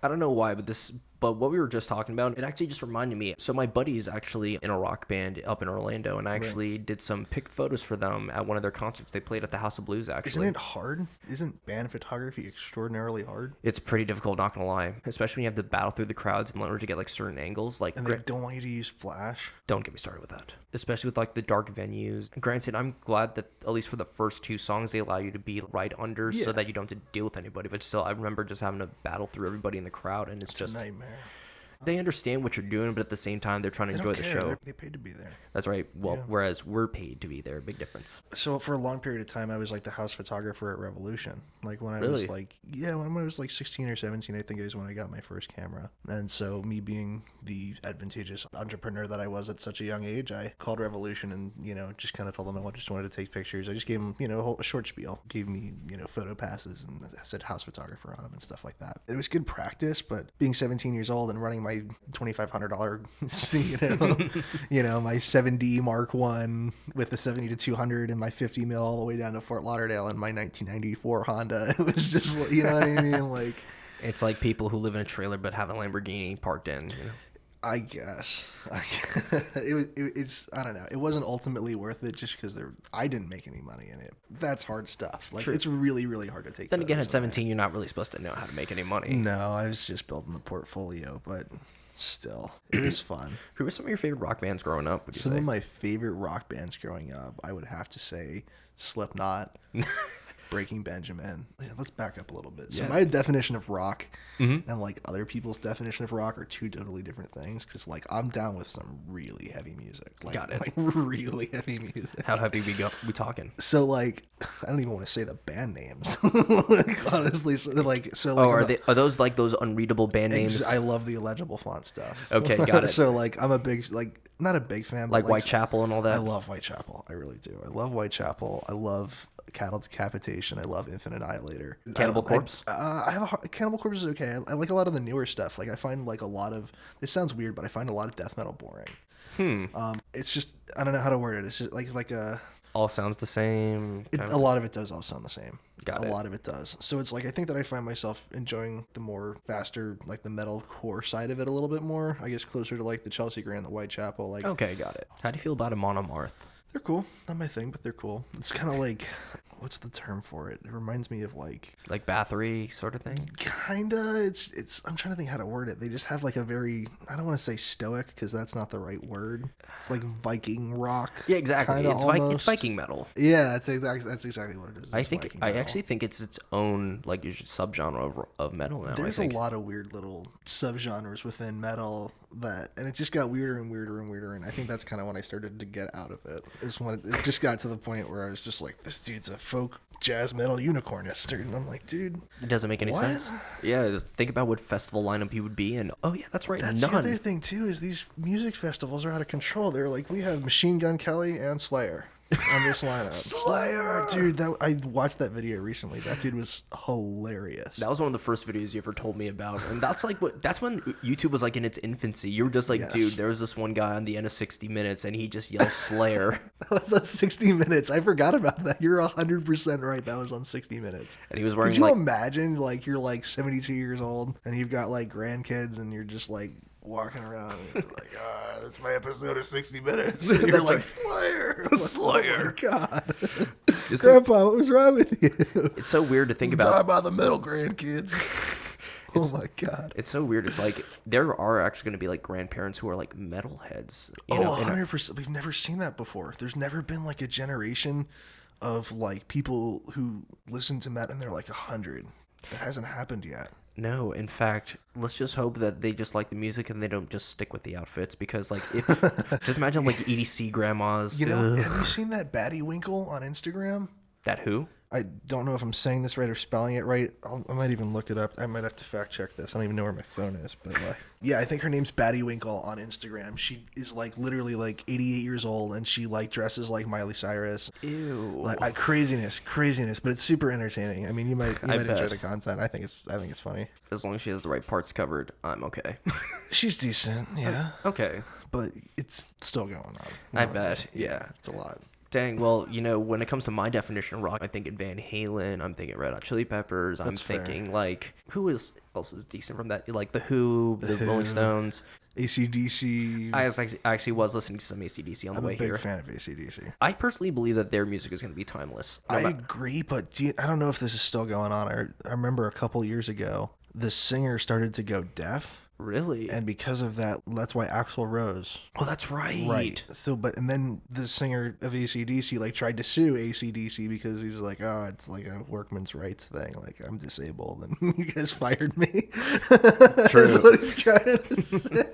I don't know why, but what we were just talking about, it actually just reminded me. So my buddy is actually in a rock band up in Orlando, and I actually did some pick photos for them at one of their concerts. They played at the House of Blues, actually. Isn't it hard? Isn't band photography extraordinarily hard? It's pretty difficult, not gonna lie. Especially when you have to battle through the crowds in order to get like certain angles. Like, And they don't want you to use flash? don't get me started with that. Especially with like the dark venues. Granted, I'm glad that at least for the first 2 songs, they allow you to be right under so that you don't have to deal with anybody. But still, I remember just having to battle through everybody in the crowd, and it's just a nightmare. They understand what you're doing, but at the same time, they're trying to enjoy the show. They paid to be there. That's right. Well, whereas we're paid to be there. Big difference. So for a long period of time, I was like the house photographer at Revolution. Like when I Really? was like, when I was like 16 or 17, I think is when I got my first camera. And so me being the advantageous entrepreneur that I was at such a young age, I called Revolution and, just kind of told them I just wanted to take pictures. I just gave them, a short spiel, gave me, photo passes, and I said house photographer on them and stuff like that. It was good practice, but being 17 years old and running my my $2,500, my 7D Mark One with the 70 to 200 and my 50 mil all the way down to Fort Lauderdale in my 1994 Honda. It was just, you know what I mean? Like, it's like people who live in a trailer but have a Lamborghini parked in. I guess it's I don't know. It wasn't ultimately worth it just because I didn't make any money in it. That's hard stuff. Like, it's really, really hard to take. Then again, at 17, you're not really supposed to know how to make any money. No, I was just building the portfolio, but still, it was fun. Who were some of your favorite rock bands growing up? Some of my favorite rock bands growing up, I would have to say Slipknot. Breaking Benjamin. Yeah, let's back up a little bit. So my definition of rock and like other people's definition of rock are two totally different things. Because like I'm down with some really heavy music. Like really heavy music. How heavy we talking? So like I don't even want to say the band names. Like, honestly, are those like those unreadable band names? I love the illegible font stuff. Okay, got it. So like I'm not a big fan, but like Whitechapel and all that. I love Whitechapel. I really do. I love Whitechapel. I love Cattle Decapitation. I love Infinite Annihilator. Cannibal Corpse? Cannibal Corpse is okay. I like a lot of the newer stuff. Like I find like a lot of, this sounds weird, but I find a lot of death metal boring. It's just, I don't know how to word it. It's just like a... All sounds the same. A lot of it does all sound the same. Got it. A lot of it does. So it's like, I think that I find myself enjoying the more faster, like the metal core side of it a little bit more. I guess closer to like the Chelsea Gray and the Whitechapel. Like, okay, got it. How do you feel about a Monomarth? They're cool. Not my thing, but they're cool. It's kind of like, what's the term for it? It reminds me of like Bathory sort of thing. Kinda. It's. I'm trying to think how to word it. They just have like a very. I don't want to say stoic because that's not the right word. It's like Viking rock. Yeah, exactly. It's Viking metal. Yeah, that's exactly what it is. I actually think it's its own like subgenre of metal now. There's a lot of weird little subgenres within metal and it just got weirder and weirder and weirder, and I think that's kind of when I started to get out of it. Is when it just got to the point where I was just like, this dude's a folk jazz metal unicornist, and I'm like, dude, it doesn't make any sense. Yeah, think about what festival lineup you would be in. Oh yeah, that's right. That's the other thing too, is these music festivals are out of control. They're like, we have Machine Gun Kelly and Slayer on this lineup. Slayer, dude. I watched that video recently. That dude was hilarious. That was one of the first videos you ever told me about, and that's when YouTube was like in its infancy. You were just like, dude, there was this one guy on the end of 60 Minutes, and he just yells Slayer. That was on 60 Minutes. I forgot about that. You're 100% right. That was on 60 Minutes. And he was wearing. Could you imagine, like, you're like 72 years old, and you've got like grandkids, and you're just like walking around and you're like, that's my episode of 60 Minutes. And you're like, Slayer. Slayer. Oh my God. Grandpa, what was wrong with you? It's so weird to think about. Talk about the middle grandkids. Oh my God. It's so weird. It's like there are actually going to be like grandparents who are like metalheads. 100%. We've never seen that before. There's never been like a generation of like people who listen to metal and they're like 100. That hasn't happened yet. No, in fact, let's just hope that they just like the music and they don't just stick with the outfits, because like if just imagine like EDC grandmas. You know, have you seen that Batty Winkle on Instagram? That who? I don't know if I'm saying this right or spelling it right. I might even look it up. I might have to fact check this. I don't even know where my phone is, but yeah, I think her name's Batty Winkle on Instagram. She is like literally like 88 years old, and she like dresses like Miley Cyrus. Ew. Like craziness, but it's super entertaining. I mean, you might enjoy the content. I think it's funny. As long as she has the right parts covered, I'm okay. She's decent, yeah. Okay. But it's still going on. I bet. Yeah. It's a lot. Dang, well, when it comes to my definition of rock, I'm thinking Van Halen, I'm thinking Red Hot Chili Peppers, I'm thinking, like, who else is decent from that? Like, The Who, the Rolling Stones. AC/DC. I actually was listening to some AC/DC on the way here. I'm a big fan of AC/DC. I personally believe that their music is going to be timeless. I agree, but I don't know if this is still going on. I remember a couple years ago, the singer started to go deaf. Really? And because of that, that's why Axl Rose. Oh, that's right. Right. So, and then the singer of AC/DC like tried to sue AC/DC because he's like, oh, it's like a workman's rights thing. Like, I'm disabled and you guys fired me. True. That's what he's trying to say.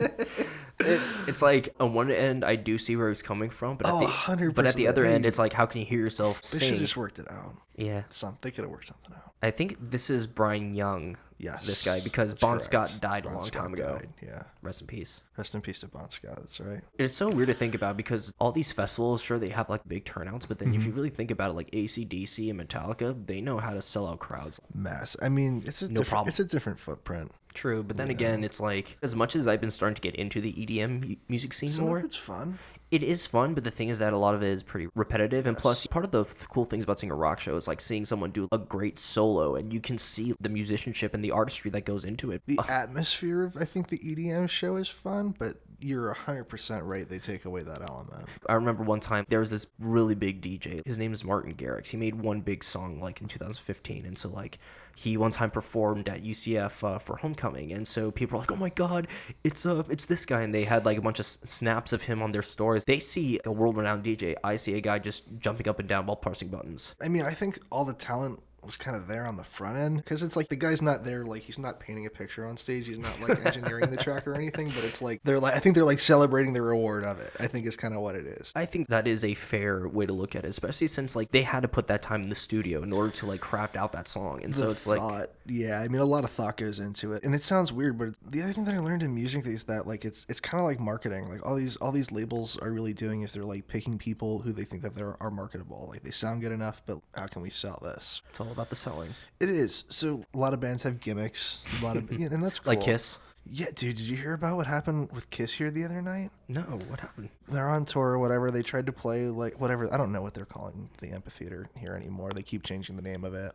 It's like on one end, I do see where he's coming from, but 100%. But at the other end, it's like, how can you hear yourself sing? They should have just worked it out. Yeah. They could have worked something out. I think this is Brian Young Yes. This guy, because That's Bon correct. Scott died a Bon long Scott time ago. died, yeah. Rest in peace. Rest in peace to Bon Scott. That's right. It's so weird to think about because all these festivals, sure, they have like big turnouts, but then if Mm-hmm. you really think about it, like AC/DC and Metallica, they know how to sell out crowds. Mass. I mean, it's a problem. It's a different footprint. True, but then again, it's like, as much as I've been starting to get into the EDM music scene Some more, of it's fun. it is fun, but the thing is that a lot of it is pretty repetitive. And plus, part of the cool things about seeing a rock show is like seeing someone do a great solo, and you can see the musicianship and the artistry that goes into it. The atmosphere of, I think, the EDM show is fun, but you're 100% right. They take away that element. I remember one time there was this really big DJ. His name is Martin Garrix. He made one big song like in 2015, and so like he one time performed at UCF for homecoming, and so people were like, "Oh my God, it's this guy!" And they had like a bunch of snaps of him on their stories. They see a world-renowned DJ. I see a guy just jumping up and down while pressing buttons. I mean, I think all the talent was kind of there on the front end, because it's like the guy's not there, like he's not painting a picture on stage, he's not like engineering the track or anything, but it's like I think they're like celebrating the reward of it. I think is kind of what it is. I think that is a fair way to look at it, especially since like they had to put that time in the studio in order to like craft out that song, and so it's like, yeah, I mean, a lot of thought goes into it, and it sounds weird, but the other thing that I learned in music is that like it's kind of like marketing. Like all these labels are really doing if they're like picking people who they think that are marketable, like they sound good enough, but how can we sell this? it's all about the selling. It is. So a lot of bands have gimmicks, a lot of and that's cool. Like Kiss. Yeah, dude, did you hear about what happened with Kiss here the other night? No, what happened? They're on tour or whatever. They tried to play like whatever. I don't know what they're calling the amphitheater here anymore. They keep changing the name of it.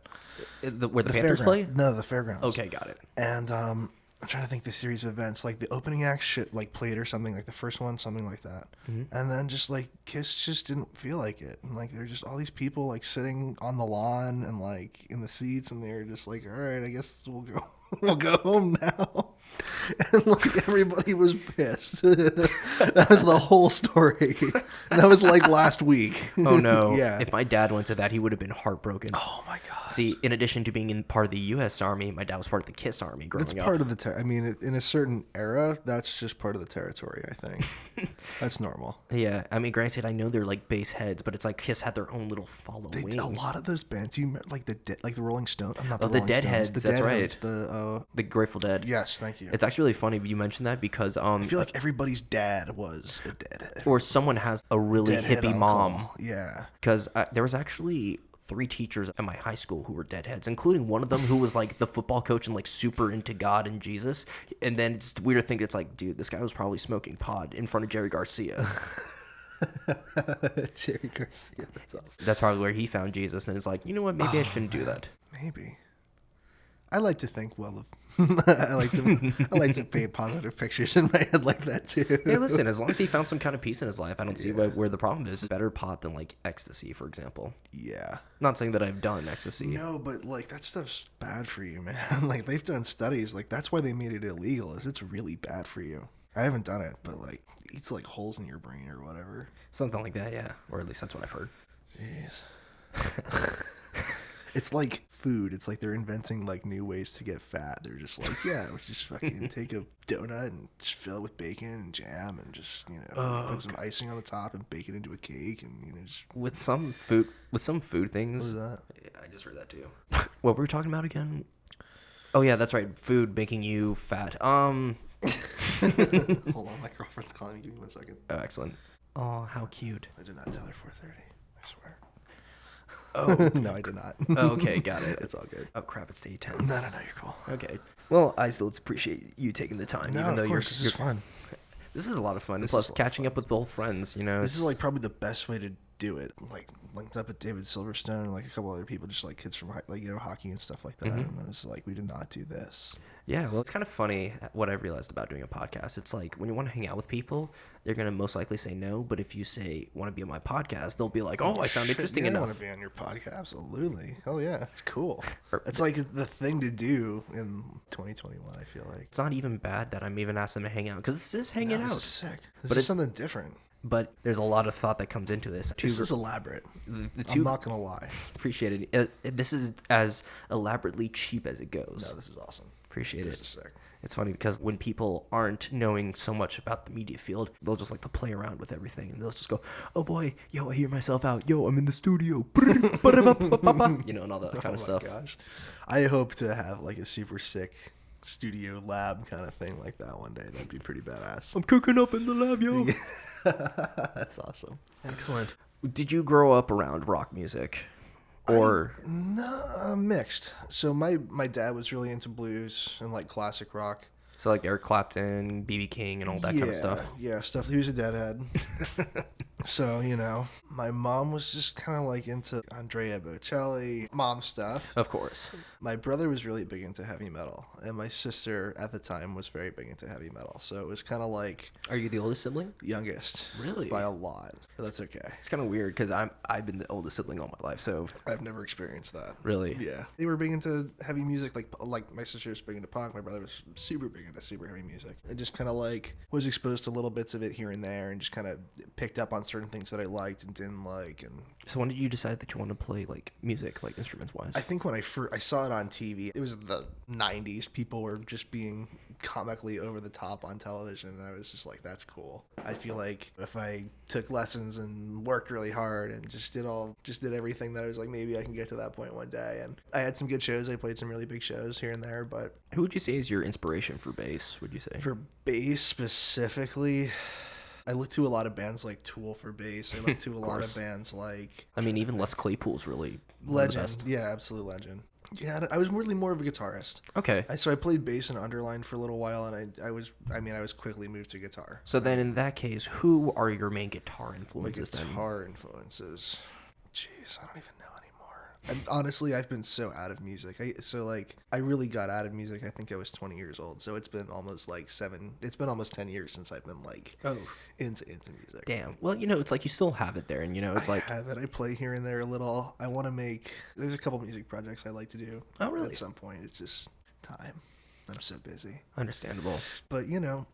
Where the Panthers play? No, the fairgrounds. Okay, got it. And I'm trying to think the series of events. Like the opening act shit like played or something, like the first one, something like that. Mm-hmm. And then just like Kiss just didn't feel like it. And like there's just all these people like sitting on the lawn and like in the seats, and they're just like, all right, I guess we'll go home now. And like everybody was pissed. That was the whole story. And that was like last week. Oh no. Yeah. If my dad went to that, he would have been heartbroken. Oh my god. See, in addition to being in part of the U.S. Army, my dad was part of the KISS Army growing It's up. part of the I mean, in a certain era, that's just part of the territory, I think. That's normal. Yeah, I mean, granted, I know they're like bass heads, but it's like KISS had their own little following. A lot of those bands, like like the Rolling Stones. I'm not the the Rolling Deadheads. Stones. That's right. Deadheads, the Grateful Dead. Yes, thank you. It's actually really funny you mentioned that because I feel like everybody's dad was a deadhead. or someone has a really Deadhead hippie uncle. mom. Yeah. Because there was actually 3 teachers at my high school who were deadheads, including one of them who was like the football coach and like super into God and Jesus. And then it's weird to think it's like, dude, this guy was probably smoking pot in front of Jerry Garcia. Jerry Garcia, that's awesome. That's probably where he found Jesus, and it's like, you know what, maybe I shouldn't do that. Maybe. I like to think well of. I like to paint positive pictures in my head like that too. Hey, listen, as long as he found some kind of peace in his life, I don't see where the problem is. Better pot than like ecstasy, for example. Yeah. Not saying that I've done ecstasy. No, but like that stuff's bad for you, man. Like they've done studies, like that's why they made it illegal. Is it's really bad for you. I haven't done it, but like it's like holes in your brain or whatever. Something like that, yeah. Or at least that's what I've heard. Jeez. It's like food. It's like they're inventing like new ways to get fat. They're just like, yeah, we just fucking take a donut and just fill it with bacon and jam and just, put some icing on the top and bake it into a cake and just With some food things. What is that? Yeah, I just heard that too. What were we talking about again? Oh yeah, that's right. Food making you fat. Hold on, my girlfriend's calling me. Give me 1 second. Oh, excellent. Oh, how cute. I did not tell her 4:30. I swear. Oh, No, I did not. okay, got it. It's all good. Oh crap, it's 8:10. No, you're cool. Okay. Well, I still appreciate you taking the time, No, even though of course, this is fun. This is a lot of fun. Plus, catching up with old friends, This is like probably the best way to do it. Like linked up with David Silverstone and like a couple other people, just like kids from hockey and stuff like that. And it was like we did not do this. Yeah, well, it's kind of funny what I've realized about doing a podcast. It's like when you want to hang out with people, they're going to most likely say no. But if you say, want to be on my podcast, they'll be like, oh, I sound interesting I enough. want to be on your podcast. Absolutely. Hell yeah. It's cool. It's like the thing to do in 2021, I feel like. It's not even bad that I'm even asking them to hang out because this is hanging out. This is sick. This But is it's something different. But there's a lot of thought that comes into this. This is elaborate. I'm not going to lie. Appreciate it. This is as elaborately cheap as it goes. No, this is awesome. Appreciate This it. is sick. It's funny because when people aren't knowing so much about the media field, they'll just like to play around with everything. And they'll just go, oh boy, yo, I hear myself out. Yo, I'm in the studio. You know, and all that kind of stuff. Oh my gosh. I hope to have like a super sick studio lab kind of thing like that one day. That'd be pretty badass. I'm cooking up in the lab, yo. That's awesome. Excellent. Did you grow up around rock music? Or No, mixed. So my dad was really into blues and like classic rock. so like Eric Clapton, B.B. King, and all that kind of stuff? Yeah, stuff. He was a deadhead. So, you know, my mom was just kind of like into Andrea Bocelli, mom stuff. Of course. My brother was really big into heavy metal, and my sister at the time was very big into heavy metal. So it was kind of like Are you the oldest sibling? youngest. Really? By a lot. But that's okay. It's kind of weird because I've been the oldest sibling all my life, so I've never experienced that. really. Yeah. They were big into heavy music, like my sister was big into punk, my brother was super big into super heavy music. I just kind of like was exposed to little bits of it here and there and just kind of picked up on certain things that I liked and didn't like. And So when did you decide that you wanted to play like music, like instruments wise? I think when I saw it on TV, it was the 90s. People were just being comically over the top on television, and I was just like, that's cool. I feel like if I took lessons and worked really hard and just did everything, that I was like, maybe I can get to that point one day. And I had some good shows. I played some really big shows here and there, but Who would you say is your inspiration for bass, would you say? for bass specifically, I look to a lot of bands like Tool for bass. I look to a lot of bands like I mean, even Les Claypool's really one of the Legend. best. Yeah, absolute legend. Yeah, I was really more of a guitarist. Okay. So I played bass and underline for a little while, and I was quickly moved to guitar. So then in that case, who are your main guitar My influences then? guitar influences. Jeez, I don't even know anymore. And honestly, I've been so out of music. I really got out of music. I think I was 20 years old. So it's been almost It's been almost 10 years since I've been into music. Damn. Well, it's like you still have it there, and it's like I have it. I play here and there a little. I want to make. There's a couple music projects I like to do. Oh, really? At some point, it's just time. I'm so busy. understandable. But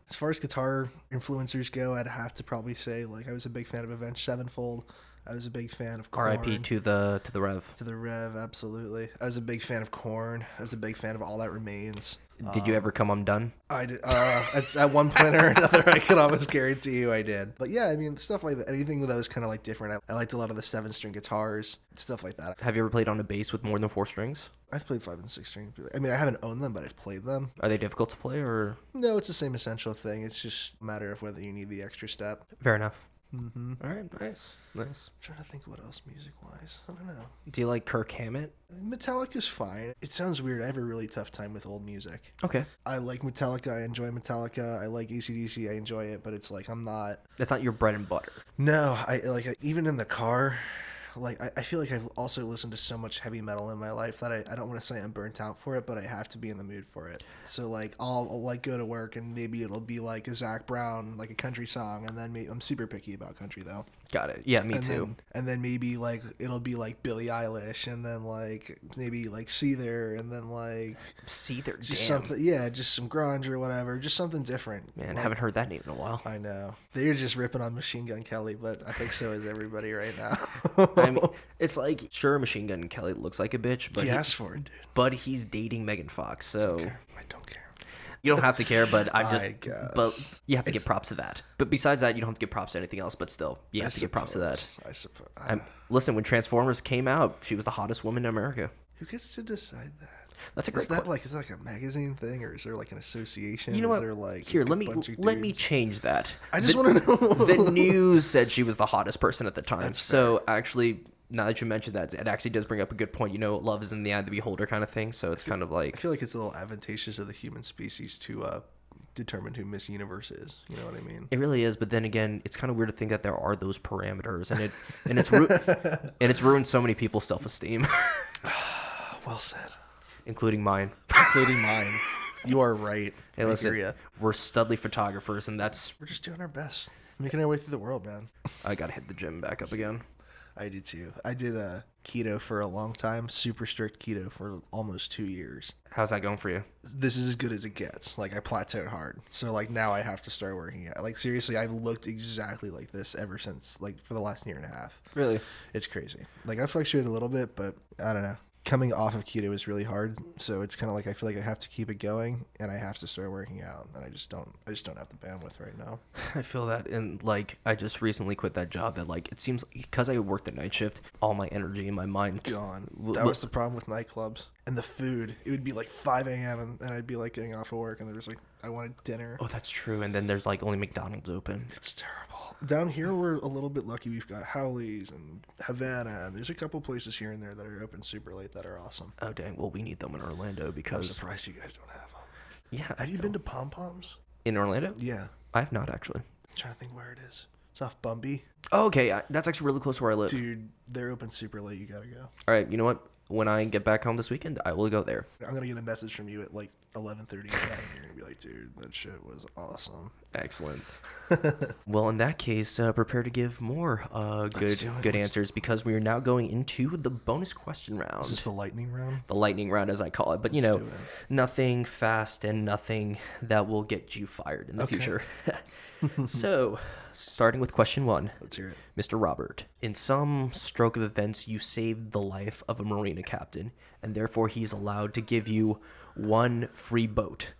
as far as guitar influencers go, I'd have to probably say I was a big fan of Avenged Sevenfold. I was a big fan of Korn. R.I.P. to the Rev. To the Rev, absolutely. I was a big fan of Korn. I was a big fan of All That Remains. Did you ever come undone? I did. At one point or another, I can almost guarantee you I did. But yeah, I mean, stuff like that. Anything that was kind of different. I liked a lot of the 7-string guitars, stuff like that. Have you ever played on a bass with more than 4 strings? I've played 5 and 6 string. I mean, I haven't owned them, but I've played them. Are they difficult to play, or? No, it's the same essential thing. It's just a matter of whether you need the extra step. Fair enough. Mm-hmm. All right, nice. I'm trying to think what else music-wise. I don't know. Do you like Kirk Hammett? Metallica's fine. It sounds weird. I have a really tough time with old music. Okay. I like Metallica. I enjoy Metallica. I like AC/DC. I enjoy it, but it's I'm not. That's not your bread and butter. No, even in the car. I feel like I've also listened to so much heavy metal in my life that I don't want to say I'm burnt out for it, but I have to be in the mood for it. So I'll go to work and maybe it'll be like a Zach Brown, like a country song, and then I'm super picky about country though. Got it. Yeah, me too. And then maybe it'll be Billie Eilish, and then maybe Seether, and then Seether, just damn. something, yeah, just some grunge or whatever, just something different. Man, I haven't heard that name in a while. I know. They're just ripping on Machine Gun Kelly, but I think so is everybody right now. I mean, it's sure, Machine Gun Kelly looks like a bitch, but he asked for it, dude. But he's dating Megan Fox, so I don't care. you don't have to care. But I guess. But you have to give props to that. But besides that, you don't have to give props to anything else. But still, you have to give props to that. I suppose. Listen, when Transformers came out, she was the hottest woman in America. Who gets to decide that? That's a great. Is that is that a magazine thing, or is there an association? You know what? Is there Here, let me change that. I just want to know. The news said she was the hottest person at the time. So actually, now that you mentioned that, it actually does bring up a good point. Love is in the eye of the beholder kind of thing. So it's kind of I feel like it's a little advantageous of the human species to determine who Miss Universe is. You know what I mean? It really is, but then again, it's kind of weird to think that there are those parameters, and it's ruined so many people's self-esteem. Well said. Including mine. Including mine. You are right. Hey, listen, we're studly photographers, and we're just doing our best, making our way through the world, man. I gotta hit the gym back up again. I do too. I did keto for a long time, super strict keto for almost 2 years. How's that going for you? This is as good as it gets. I plateaued hard. So now I have to start working out. Seriously, I've looked exactly like this ever since for the last year and a half. Really? It's crazy. I fluctuate a little bit, but I don't know. coming off of keto is really hard. So it's kind of like I feel like I have to keep it going, and I have to start working out, and I just don't have the bandwidth right now. I feel that, and like I just recently quit that job that like it seems because I work the night shift, all my energy and my mind's Gone. That was the problem with nightclubs and the food. It would be like 5 a.m. and I'd be like getting off of work, and there was like I wanted dinner. Oh, that's true. And then there's like only McDonald's open. It's terrible. Down here, we're a little bit lucky. We've got Howley's and Havana, and there's a couple places here and there that are open super late that are awesome. Oh, dang. Well, we need them in Orlando I'm because... surprised you guys don't have them. Yeah. Have you been to Pom Poms? In Orlando? Yeah. I have not, actually. I'm trying to think where it is. It's off Bumby. Oh, okay. That's actually really close to where I live. Dude, they're open super late. You gotta go. All right. You know what? When I get back home this weekend, I will go there. I'm gonna get a message from you at like 11:30 at night, and you're gonna be like, dude, that shit was awesome. Excellent. Well, in that case, prepare to give more good answers because we are now going into the bonus question round. Is this the lightning round? The lightning round, as I call it. But, you know, nothing fast and nothing that will get you fired in the future. So, starting with question 1. Let's hear it. Mr. Robert, in some stroke of events, you saved the life of a marina captain, and therefore he's allowed to give you 1 free boat.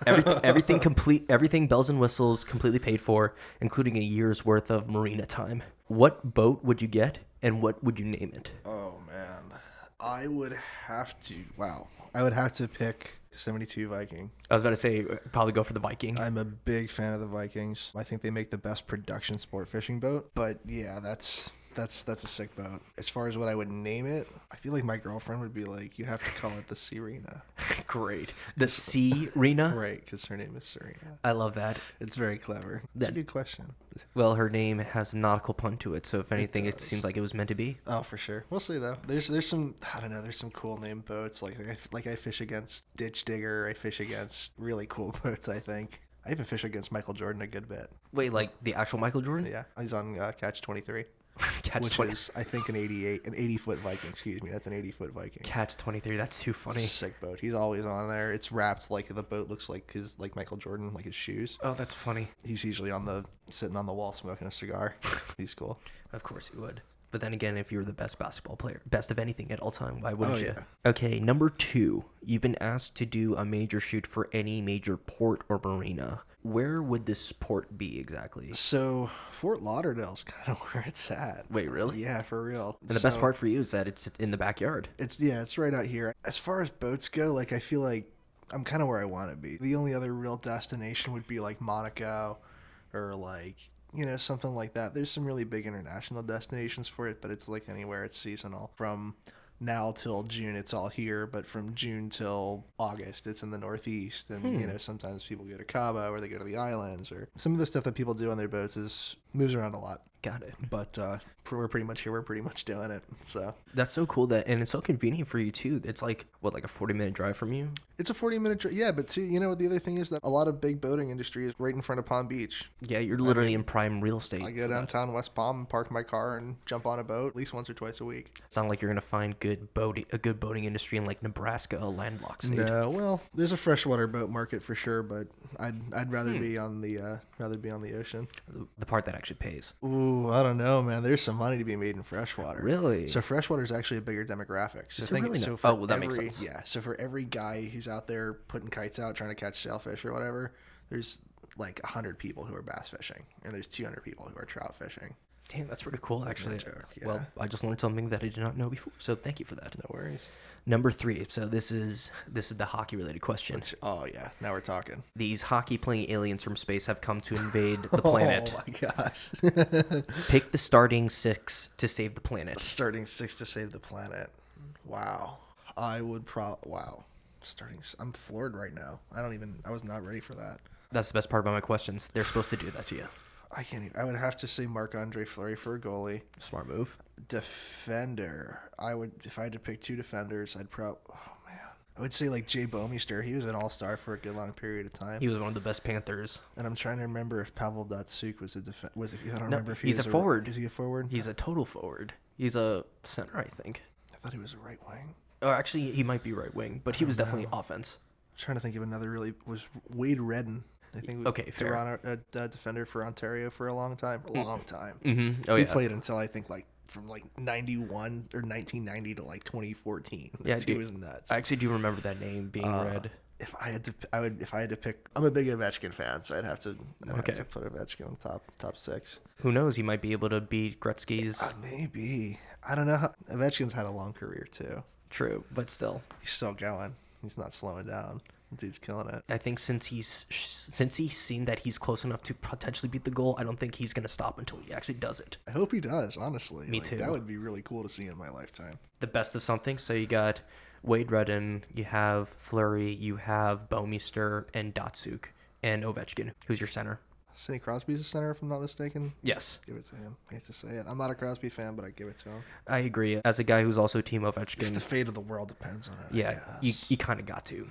Everything bells and whistles, completely paid for, including a year's worth of marina time. What boat would you get, and what would you name it? Oh, man. I would have to pick 72 Viking. I was about to say, probably go for the Viking. I'm a big fan of the Vikings. I think they make the best production sport fishing boat. But yeah, that's a sick boat. As far as what I would name it, I feel like my girlfriend would be like, you have to call it the Serena. Great. The Serena? Right, because her name is Serena. I love that. It's very clever. That's a good question. Well, her name has a nautical pun to it, so if anything, it seems like it was meant to be. Oh, for sure. We'll see, though. There's some, I don't know, there's some cool named boats. Like I fish against Ditch Digger. I fish against really cool boats, I think. I even fish against Michael Jordan a good bit. Wait, like the actual Michael Jordan? Yeah, he's on Catch 23. Catch 20. Is, I think, an 80-foot Viking. Excuse me, that's an 80-foot Viking. Catch 23. That's too funny. Sick boat. He's always on there. It's wrapped like the boat looks like Michael Jordan, like his shoes. Oh, that's funny. He's usually sitting on the wall smoking a cigar. He's cool. Of course he would. But then again, if you're the best basketball player, best of anything at all time, why wouldn't you? Okay, number 2. You've been asked to do a major shoot for any major port or marina. Where would this port be exactly? So Fort Lauderdale's kind of where it's at. Wait, really? Yeah, for real. And the best part for you is that it's in the backyard. It's right out here. As far as boats go, like I feel like I'm kind of where I want to be. The only other real destination would be like Monaco or like, you know, something like that. There's some really big international destinations for it, but it's like anywhere. It's seasonal. From now till June, it's all here, but from June till August, it's in the Northeast. And, you know, sometimes people go to Cabo or they go to the islands, or some of the stuff that people do on their boats moves around a lot. Got it. But we're pretty much here. We're pretty much doing it. So that's so cool and it's so convenient for you too. It's like like a 40-minute drive from you. It's a 40-minute drive. Yeah, but too, you know, the other thing is that a lot of big boating industry is right in front of Palm Beach. Yeah, you're literally in prime real estate. I go downtown West Palm and park my car and jump on a boat at least once or twice a week. It's not like you're gonna find a good boating industry in like Nebraska, a landlocked state. No, well, there's a freshwater boat market for sure, but I'd rather be on the ocean. The part that actually pays. Ooh, I don't know, man. There's some money to be made in freshwater. Really? So freshwater is actually a bigger demographic. So that makes sense. Yeah. So for every guy who's out there putting kites out trying to catch sailfish or whatever, there's like 100 people who are bass fishing, and there's 200 people who are trout fishing. Damn, that's pretty cool, actually. Yeah. Well, I just learned something that I did not know before, so thank you for that. No worries. Number 3. So this is the hockey-related question. Oh, yeah. Now we're talking. These hockey-playing aliens from space have come to invade the planet. Oh, my gosh. Pick the starting 6 to save the planet. Starting 6 to save the planet. Wow. Wow. I'm floored right now. I was not ready for that. That's the best part about my questions. They're supposed to do that to you. I can't even. I would have to say Marc-Andre Fleury for a goalie. Smart move. Defender. If I had to pick 2 defenders, I would say like Jay Bouwmeester. He was an all-star for a good long period of time. He was one of the best Panthers. And I'm trying to remember if Pavel Datsyuk was a remember if he's a forward. Is he a forward? He's a total forward. He's a center, I think. I thought he was a right wing. Or actually, he might be right wing, but he was definitely offense. I'm trying to think of another was Wade Redden. I think fair. A defender for Ontario for a long time. Mm-hmm. Oh, he played until I think like from like 91 or 1990 to like 2014. Yeah, This dude was nuts. I actually do remember that name being read. If I had to pick, I'm a big Ovechkin fan, so I'd have to put Ovechkin on top 6. Who knows? He might be able to beat Gretzky's. Maybe. I don't know. Ovechkin's had a long career too. True, but still, He's still going. He's not slowing down. Dude's killing it. I think since he's seen that he's close enough to potentially beat the goal, I don't think he's gonna stop until he actually does it. I hope he does. Honestly, Me too. That would be really cool to see in my lifetime. The best of something. So you got Wade Redden, you have Fleury, you have Bouwmeester, and Datsuk, and Ovechkin. Who's your center? Sidney Crosby's a center, if I'm not mistaken. Yes. Give it to him. I hate to say it. I'm not a Crosby fan, but I give it to him. I agree. As a guy who's also Team If Ovechkin, the fate of the world depends on it. yeah, you kind of got to.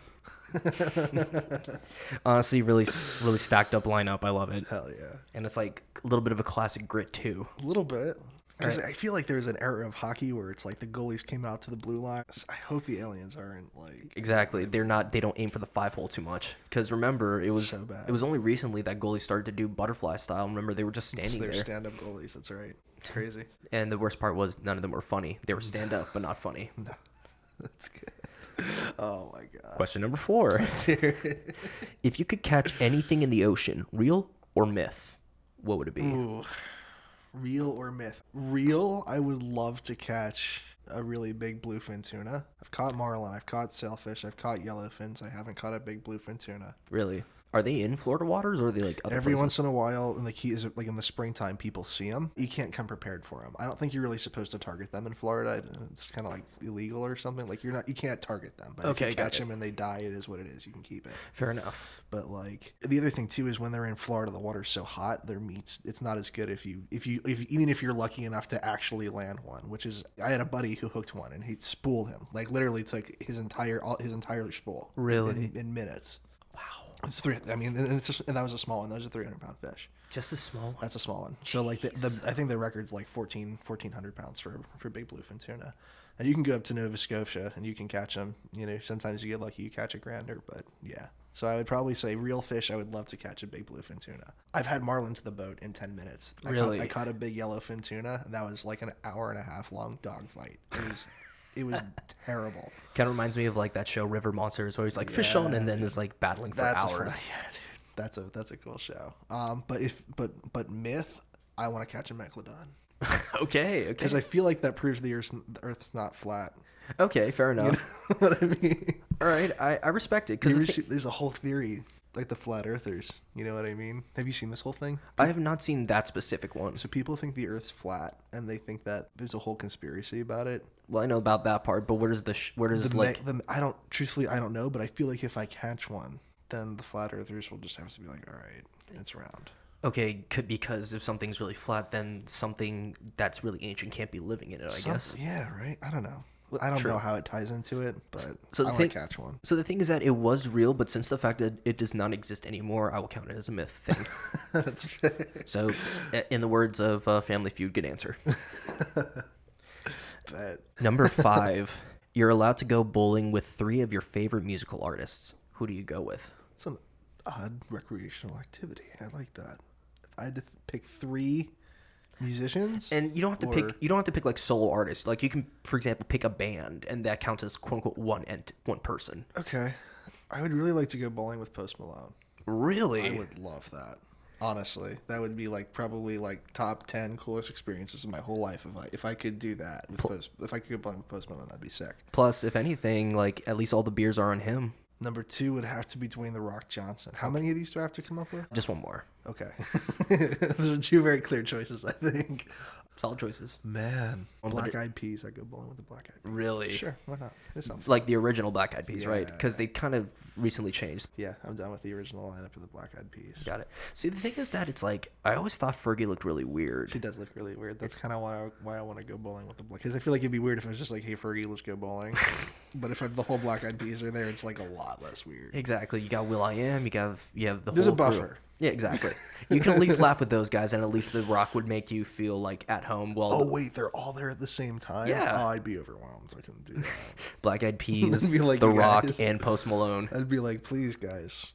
Honestly, really stacked up lineup. I love it. Hell yeah. And it's like a little bit of a classic grit too. A little bit. Because I feel like there's an era of hockey where it's like the goalies came out to the blue line. I hope the aliens aren't like... Exactly. They don't aim for the 5-hole too much. Because remember, it was so bad. It was only recently that goalies started to do butterfly style. Remember, they were just standing They're there. stand-up goalies. That's right. It's crazy. And the worst part was none of them were funny. They were stand up, but not funny. No. That's good. Oh my god. Question number 4. If you could catch anything in the ocean, real or myth, what would it be? Ooh. Real or myth? Real, I would love to catch a really big bluefin tuna. I've caught marlin, I've caught sailfish, I've caught yellowfins. I haven't caught a big bluefin tuna. Really? Are they in Florida waters or are they like other Every places? once in a while, in the keys, like in the springtime, people see them. You can't come prepared for them. I don't think you're really supposed to target them in Florida. It's kind of like illegal or something. Like you can't target them. But Okay, if you catch gotcha. them and they die, it is what it is. You can keep it. Fair enough. But like the other thing too is when they're in Florida, the water's so hot, their meat's it's not as good if even if you're lucky enough to actually land one. Which is, I had a buddy who hooked one and he spooled him, like literally took his entire spool. Really? in minutes. Wow. It's 3. I mean, and that was a small one. That was a 300-pound fish. Just a small one. That's a small one. So like I think the record's like 1,400 pounds for big bluefin tuna. And you can go up to Nova Scotia and you can catch them. You know, sometimes you get lucky, you catch a grander, but yeah. So I would probably say real fish. I would love to catch a big bluefin tuna. I've had marlin to the boat in 10 minutes. Really? I caught a big yellowfin tuna, and that was like an hour and a half long dog fight. It was terrible. Kind of reminds me of like that show River Monsters where he's like fish on and then is like battling for hours. Yeah, dude. That's a cool show. But myth, I want to catch a megalodon. Okay. Because I feel like that proves the Earth's not flat. Okay, fair enough. You know what I mean? All right, I respect it. Because There's a whole theory, like the flat earthers. You know what I mean? Have you seen this whole thing? I have not seen that specific one. So people think the Earth's flat, and they think that there's a whole conspiracy about it. Well, I know about that part, but where does I don't know, but I feel like if I catch one, then the flat earthers will just have to be like, all right, it's round. Okay, because if something's really flat, then something that's really ancient can't be living in it, I guess. Yeah, right? I don't know. Well, I don't true. know how it ties into it, but So I want to catch one. So the thing is that it was real, but since the fact that it does not exist anymore, I will count it as a myth thing. That's fair. So, in the words of Family Feud, good answer. But Number 5, you're allowed to go bowling with 3 of your favorite musical artists. Who do you go with? it's an odd recreational activity. I like that. If I had to pick 3 musicians, And you don't have to pick like solo artists. Like you can, for example, pick a band, and that counts as quote unquote one person. okay, I would really like to go bowling with Post Malone. Really? I would love that. Honestly, that would be like probably like top 10 coolest experiences of my whole life if I could do that. If I could go bowling with Post Malone, that'd be sick. Plus, if anything, like at least all the beers are on him. Number 2 would have to be Dwayne "The Rock" Johnson. How many of these do I have to come up with? Just one more. Okay. Those are 2 very clear choices, I think. Solid choices. Man. Black Eyed Peas. I'd go bowling with the Black Eyed Peas. Really? Sure, why not? It's something. Like the original Black Eyed Peas, right? Yeah. Because they kind of recently changed. Yeah, I'm done with the original lineup of the Black Eyed Peas. Got it. See, the thing is that it's like, I always thought Fergie looked really weird. She does look really weird. That's kind of why I want to go bowling with the Black. Because I feel like it'd be weird if I was just like, "Hey Fergie, let's go bowling." But if the whole Black Eyed Peas are there, it's like a lot less weird. Exactly. You got Will.i.am. You have the There's whole a buffer. crew. Yeah, exactly. You can at least laugh with those guys, and at least The Rock would make you feel like at home. Well, Oh wait, they're all there at the same time. Yeah. Oh, I'd be overwhelmed. I couldn't do that. Black Eyed Peas, I'd be like, The "You Rock, guys." and Post Malone. I'd be like, please, guys,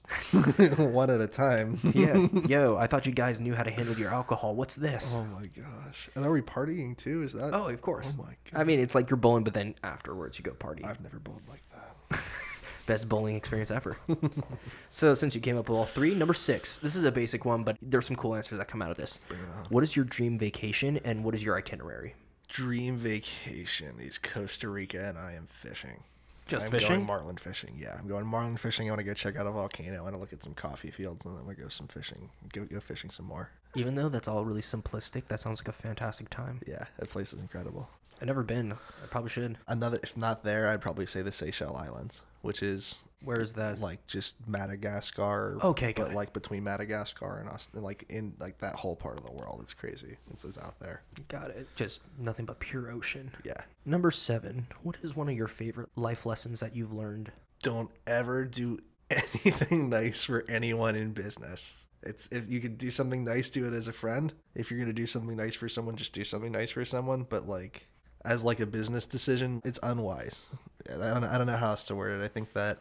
one at a time. Yeah, yo, I thought you guys knew how to handle your alcohol. What's this? Oh my gosh. And are we partying too? Is that? Oh, of course. Oh my god. I mean, it's like you're bowling, but then afterwards you go party. I've never bowled like that. Best bowling experience ever. So since you came up with all three, number 6. This is a basic one, but there's some cool answers that come out of this. Bring it on. What is your dream vacation, and what is your itinerary? Dream vacation is Costa Rica, and I am fishing. Just I'm fishing? going marlin fishing. Yeah, I'm going marlin fishing. I want to go check out a volcano. I want to look at some coffee fields, and then I go some fishing. Go fishing some more. Even though that's all really simplistic, that sounds like a fantastic time. Yeah, that place is incredible. I've never been. I probably should. Another, if not there, I'd probably say the Seychelles Islands, which is Where is that? like just Madagascar. Okay, got but it. like between Madagascar and us, like in like that whole part of the world, it's crazy. It's out there. Got it. Just nothing but pure ocean. Yeah. Number 7. What is one of your favorite life lessons that you've learned? Don't ever do anything nice for anyone in business. It's if you could do something nice, do it as a friend. If you're gonna do something nice for someone, just do something nice for someone. But like as like a business decision, it's unwise. I don't know how else to word it. I think that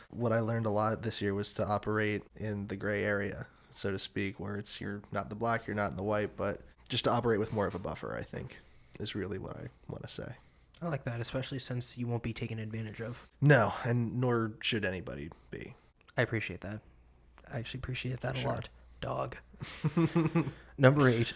what I learned a lot this year was to operate in the gray area, so to speak, where it's you're not the black, you're not in the white, but just to operate with more of a buffer, I think, is really what I want to say. I like that, especially since you won't be taken advantage of. No, and nor should anybody be. I appreciate that. I actually appreciate that Sure. a lot. Dog. Number 8.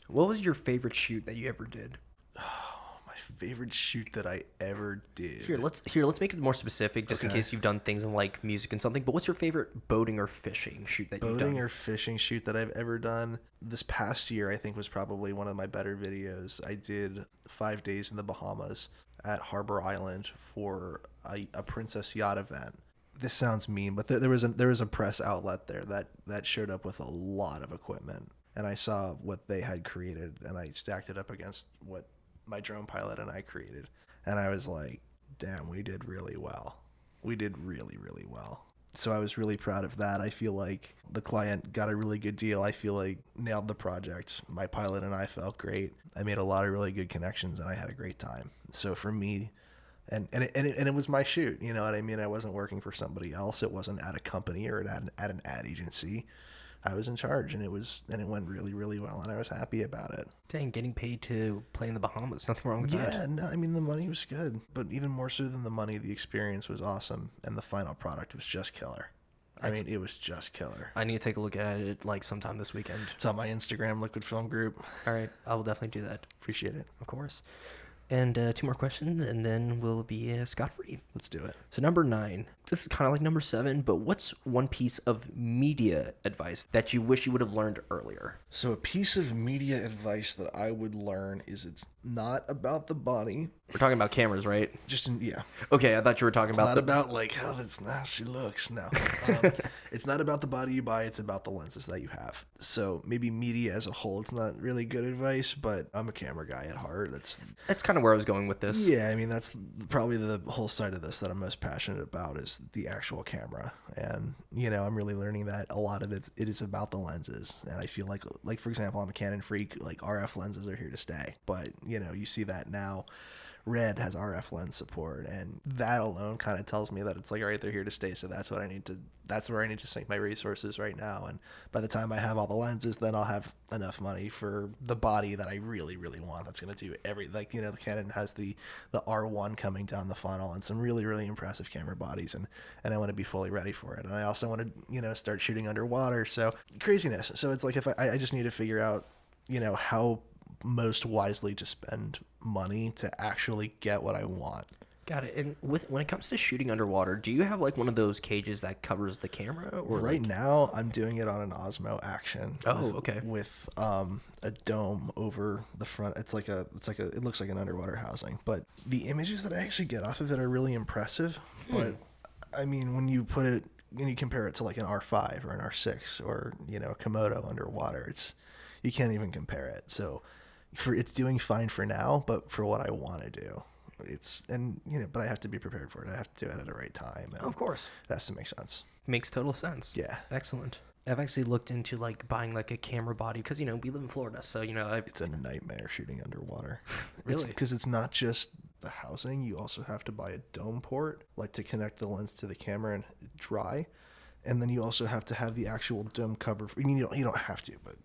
What was your favorite shoot that you ever did? My favorite shoot that I ever did. Here, let's make it more specific, just in Okay. case you've done things in like music and something. But what's your favorite boating or fishing shoot that you've done? Boating or fishing shoot that I've ever done this past year, I think was probably one of my better videos. I did 5 days in the Bahamas at Harbor Island for a Princess Yacht event. This sounds mean, but there was a press outlet there that showed up with a lot of equipment, and I saw what they had created, and I stacked it up against what my drone pilot and I created, and I was like, damn, we did really well. We did really, really well. So I was really proud of that. I feel like the client got a really good deal. I feel like nailed the project. My pilot and I felt great. I made a lot of really good connections, and I had a great time. So for me, and it was my shoot, you know what I mean? I wasn't working for somebody else. It wasn't at a company or at an ad agency. I was in charge, and it went really, really well, and I was happy about it. Dang, getting paid to play in the Bahamas. Nothing wrong with that. Yeah, no, I mean, the money was good, but even more so than the money, the experience was awesome, and the final product was just killer. I mean, it was just killer. I need to take a look at it like sometime this weekend. It's on my Instagram, Liquid Film Group. All right, I will definitely do that. Appreciate it. Of course. And 2 more questions, and then we'll be scot-free. Let's do it. So number 9. This is kind of like number 7, but what's one piece of media advice that you wish you would have learned earlier? So a piece of media advice that I would learn is it's not about the body. We're talking about cameras, right? Yeah. Okay, I thought you were talking It's about not about like how that's now she looks. No, it's not about the body you buy. It's about the lenses that you have. So maybe media as a whole, it's not really good advice. But I'm a camera guy at heart. That's kind of where I was going with this. Yeah. I mean, that's probably the whole side of this that I'm most passionate about is the actual camera. And you know, I'm really learning that a lot of it is about the lenses. And I feel like for example, I'm a Canon freak. Like RF lenses are here to stay. But you know, you see that now. Red has RF lens support, and that alone kind of tells me that it's like, all right, they're here to stay. So that's where I need to sink my resources right now. And by the time I have all the lenses, then I'll have enough money for the body that I really, really want. That's going to do like, you know, the Canon has the R1 coming down the funnel and some really, really impressive camera bodies. And I want to be fully ready for it. And I also want to, you know, start shooting underwater. So craziness. So it's like, if I just need to figure out, you know, how most wisely to spend money to actually get what I want. Got it. And when it comes to shooting underwater, do you have like one of those cages that covers the camera? Or right now, I'm doing it on an Osmo Action. Okay. With a dome over the front. It looks like an underwater housing. But the images that I actually get off of it are really impressive. But I mean, when you compare it to like an R5 or an R6 or, you know, a Komodo underwater, you can't even compare it. So it's doing fine for now, but for what I want to do, but I have to be prepared for it. I have to do it at the right time. And of course. it has to make sense. Makes total sense. Yeah. Excellent. I've actually looked into like buying like a camera body because we live in Florida, so It's a nightmare shooting underwater. Really? Because it's not just the housing. You also have to buy a dome port, like to connect the lens to the camera and dry. And then you also have to have the actual dome cover. I mean, you don't have to, but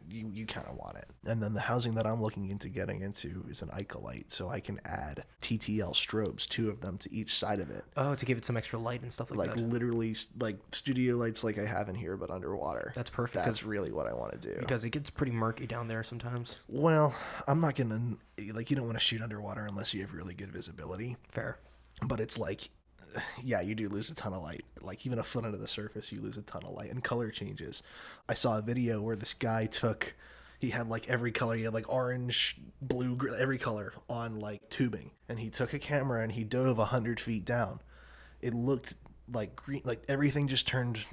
you kind of want it. And then the housing that I'm looking into getting into is an Icolite, so I can add TTL strobes, 2 of them to each side of it. Oh, to give it some extra light and stuff like that. Like literally, like studio lights, like I have in here, but underwater. That's perfect. That's really what I want to do. Because it gets pretty murky down there sometimes. Well, I'm not gonna you don't want to shoot underwater unless you have really good visibility. Fair. But it's like, yeah, you do lose a ton of light. Like even a foot under the surface, you lose a ton of light and color changes. I saw a video where this guy he had like every color. He had like orange, blue, every color on like tubing. And he took a camera and he dove 100 feet down. It looked like green, like everything just turned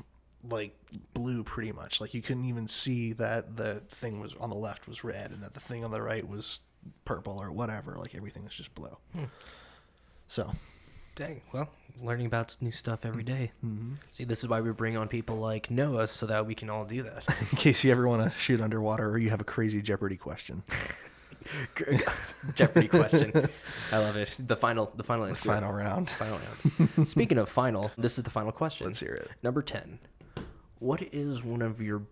like blue pretty much. Like you couldn't even see that the thing was on the left was red and that the thing on the right was purple or whatever. Like everything was just blue. So... Dang. Well, learning about new stuff every day. Mm-hmm. See, this is why we bring on people like Noah so that we can all do that. In case you ever want to shoot underwater or you have a crazy Jeopardy question. Jeopardy question. I love it. The final answer. Final round. Final round. Speaking of final, this is the final question. Let's hear it. Number 10. What is one of your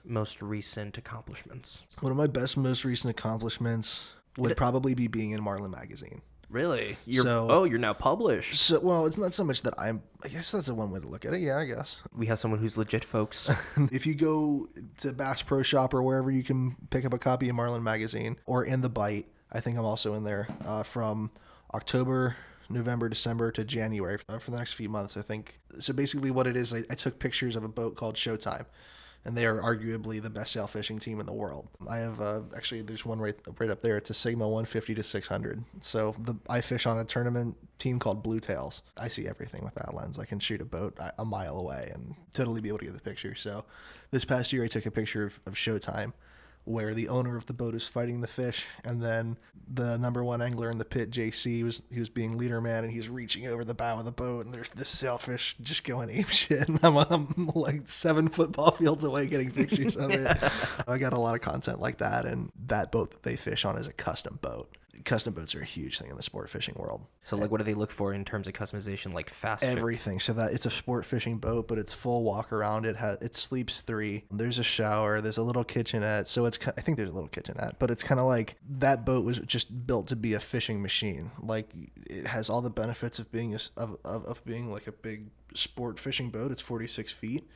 most recent accomplishments? One of my most recent accomplishments would probably be being in Marlin Magazine. Really? You're now published. So, well, it's not so much that I guess that's a one way to look at it. Yeah, I guess. We have someone who's legit, folks. If you go to Bass Pro Shop or wherever you can pick up a copy of Marlin Magazine or In the Bite, I think I'm also in there from October, November, December to January for the next few months, I think. So basically what it is, I took pictures of a boat called Showtime. And they are arguably the best sail fishing team in the world. I have actually there's one right up there. It's a Sigma 150 to 600. So I fish on a tournament team called Blue Tails. I see everything with that lens. I can shoot a boat a mile away and totally be able to get the picture. So this past year I took a picture of Showtime, where the owner of the boat is fighting the fish, and then the number one angler in the pit, JC, he was being leader man, and he's reaching over the bow of the boat, and there's this sailfish just going ape shit, and I'm like 7 football fields away getting pictures of it. I got a lot of content like that, and that boat that they fish on is a custom boat. Custom boats are a huge thing in the sport fishing world. So like what do they look for in terms of customization, like fast everything? So that it's a sport fishing boat, but it's full walk around. It sleeps 3. There's a shower, there's a little kitchenette. So I think there's a little kitchenette, but it's kind of like that boat was just built to be a fishing machine. Like it has all the benefits of being of being like a big sport fishing boat. It's 46 feet.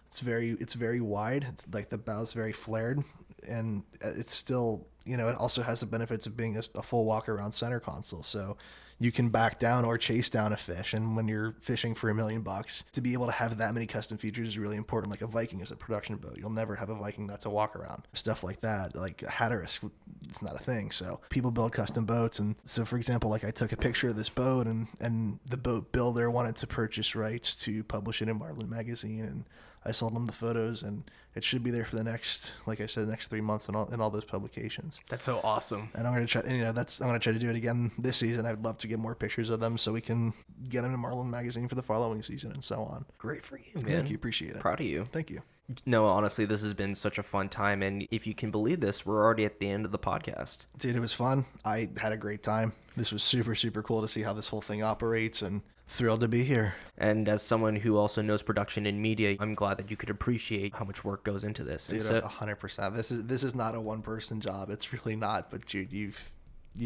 It's very wide. It's like the bow's very flared, and it's still, it also has the benefits of being a full walk around center console. So you can back down or chase down a fish. And when you're fishing for $1 million, to be able to have that many custom features is really important. Like a Viking is a production boat. You'll never have a Viking that's a walk around. Stuff like that. Like a Hatteras, it's not a thing. So people build custom boats. And so, for example, like I took a picture of this boat and the boat builder wanted to purchase rights to publish it in Marlin Magazine. And I sold them the photos, and it should be there for the next 3 months in all those publications. That's so awesome. And I'm going to try, I'm going to try to do it again this season. I'd love to get more pictures of them so we can get them in Marlin Magazine for the following season and so on. Great for you, man. Thank you. Appreciate it. Proud of you. Thank you. No, honestly, this has been such a fun time. And if you can believe this, we're already at the end of the podcast. Dude, it was fun. I had a great time. This was super, super cool to see how this whole thing operates, and thrilled to be here. And as someone who also knows production and media, I'm glad that you could appreciate how much work goes into this. Dude, 100%. This is not a one-person job. It's really not. But dude, you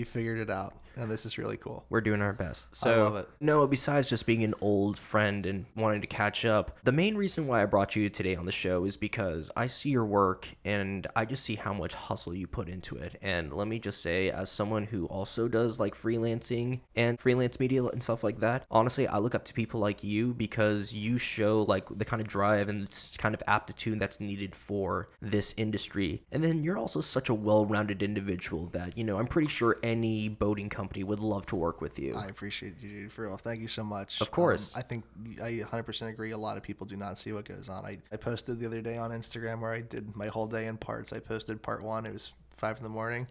figured it out, and this is really cool. We're doing our best. So, I love it. No, besides just being an old friend and wanting to catch up, the main reason why I brought you today on the show is because I see your work and I just see how much hustle you put into it. And let me just say, as someone who also does like freelancing and freelance media and stuff like that, honestly, I look up to people like you because you show like the kind of drive and this kind of aptitude that's needed for this industry. And then you're also such a well-rounded individual that, I'm pretty sure any boating company would love to work with you. I appreciate you, dude. For real. Thank you so much. Of course. I think I 100% agree. A lot of people do not see what goes on. I posted the other day on Instagram where I did my whole day in parts. I posted part 1. It was 5 in the morning.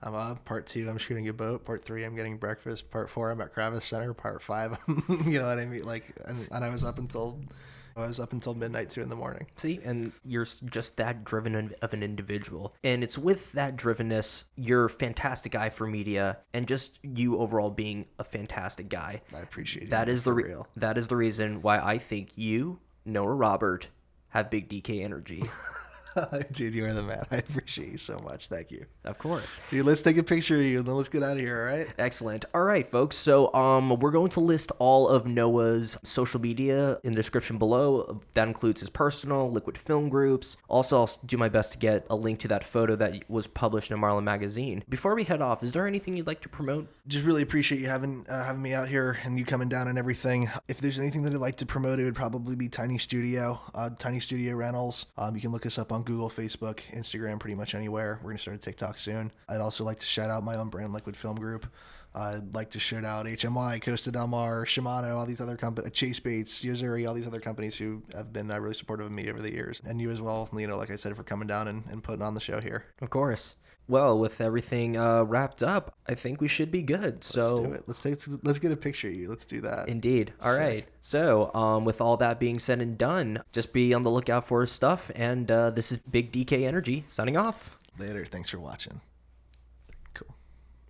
I'm up. Part 2, I'm shooting a boat. Part 3, I'm getting breakfast. Part 4, I'm at Kravis Center. Part 5, you know what I mean? Like, and I was up until I was up until midnight, 2 in the morning. See, and you're just that driven of an individual. And it's with that drivenness, you're a fantastic guy for media, and just you overall being a fantastic guy. I appreciate it. That is that is the reason why I think you, Noah Robert, have big DK energy. Dude, you are the man. I appreciate you so much. Thank you. Of course. Dude, let's take a picture of you and then let's get out of here, all right? Excellent. All right, folks. So we're going to list all of Noah's social media in the description below. That includes his personal, Liquid Film Groups. Also, I'll do my best to get a link to that photo that was published in Marlin Magazine. Before we head off, is there anything you'd like to promote? Just really appreciate you having me out here and you coming down and everything. If there's anything that I'd like to promote, it would probably be Tiny Studio Rentals. You can look us up on Google, Facebook, Instagram, pretty much anywhere. We're going to start a TikTok soon. I'd also like to shout out my own brand, Liquid Film Group. I'd like to shout out HMY, Costa Del Mar, Shimano, all these other companies, Chase Baits, Yozuri, all these other companies who have been really supportive of me over the years. And you as well, like I said, for coming down and putting on the show here. Of course. Well, with everything wrapped up, I think we should be good. So let's do it. Let's get a picture of you. Let's do that. Indeed. All right. So, with all that being said and done, just be on the lookout for his stuff. And this is Big DK Energy signing off. Later. Thanks for watching.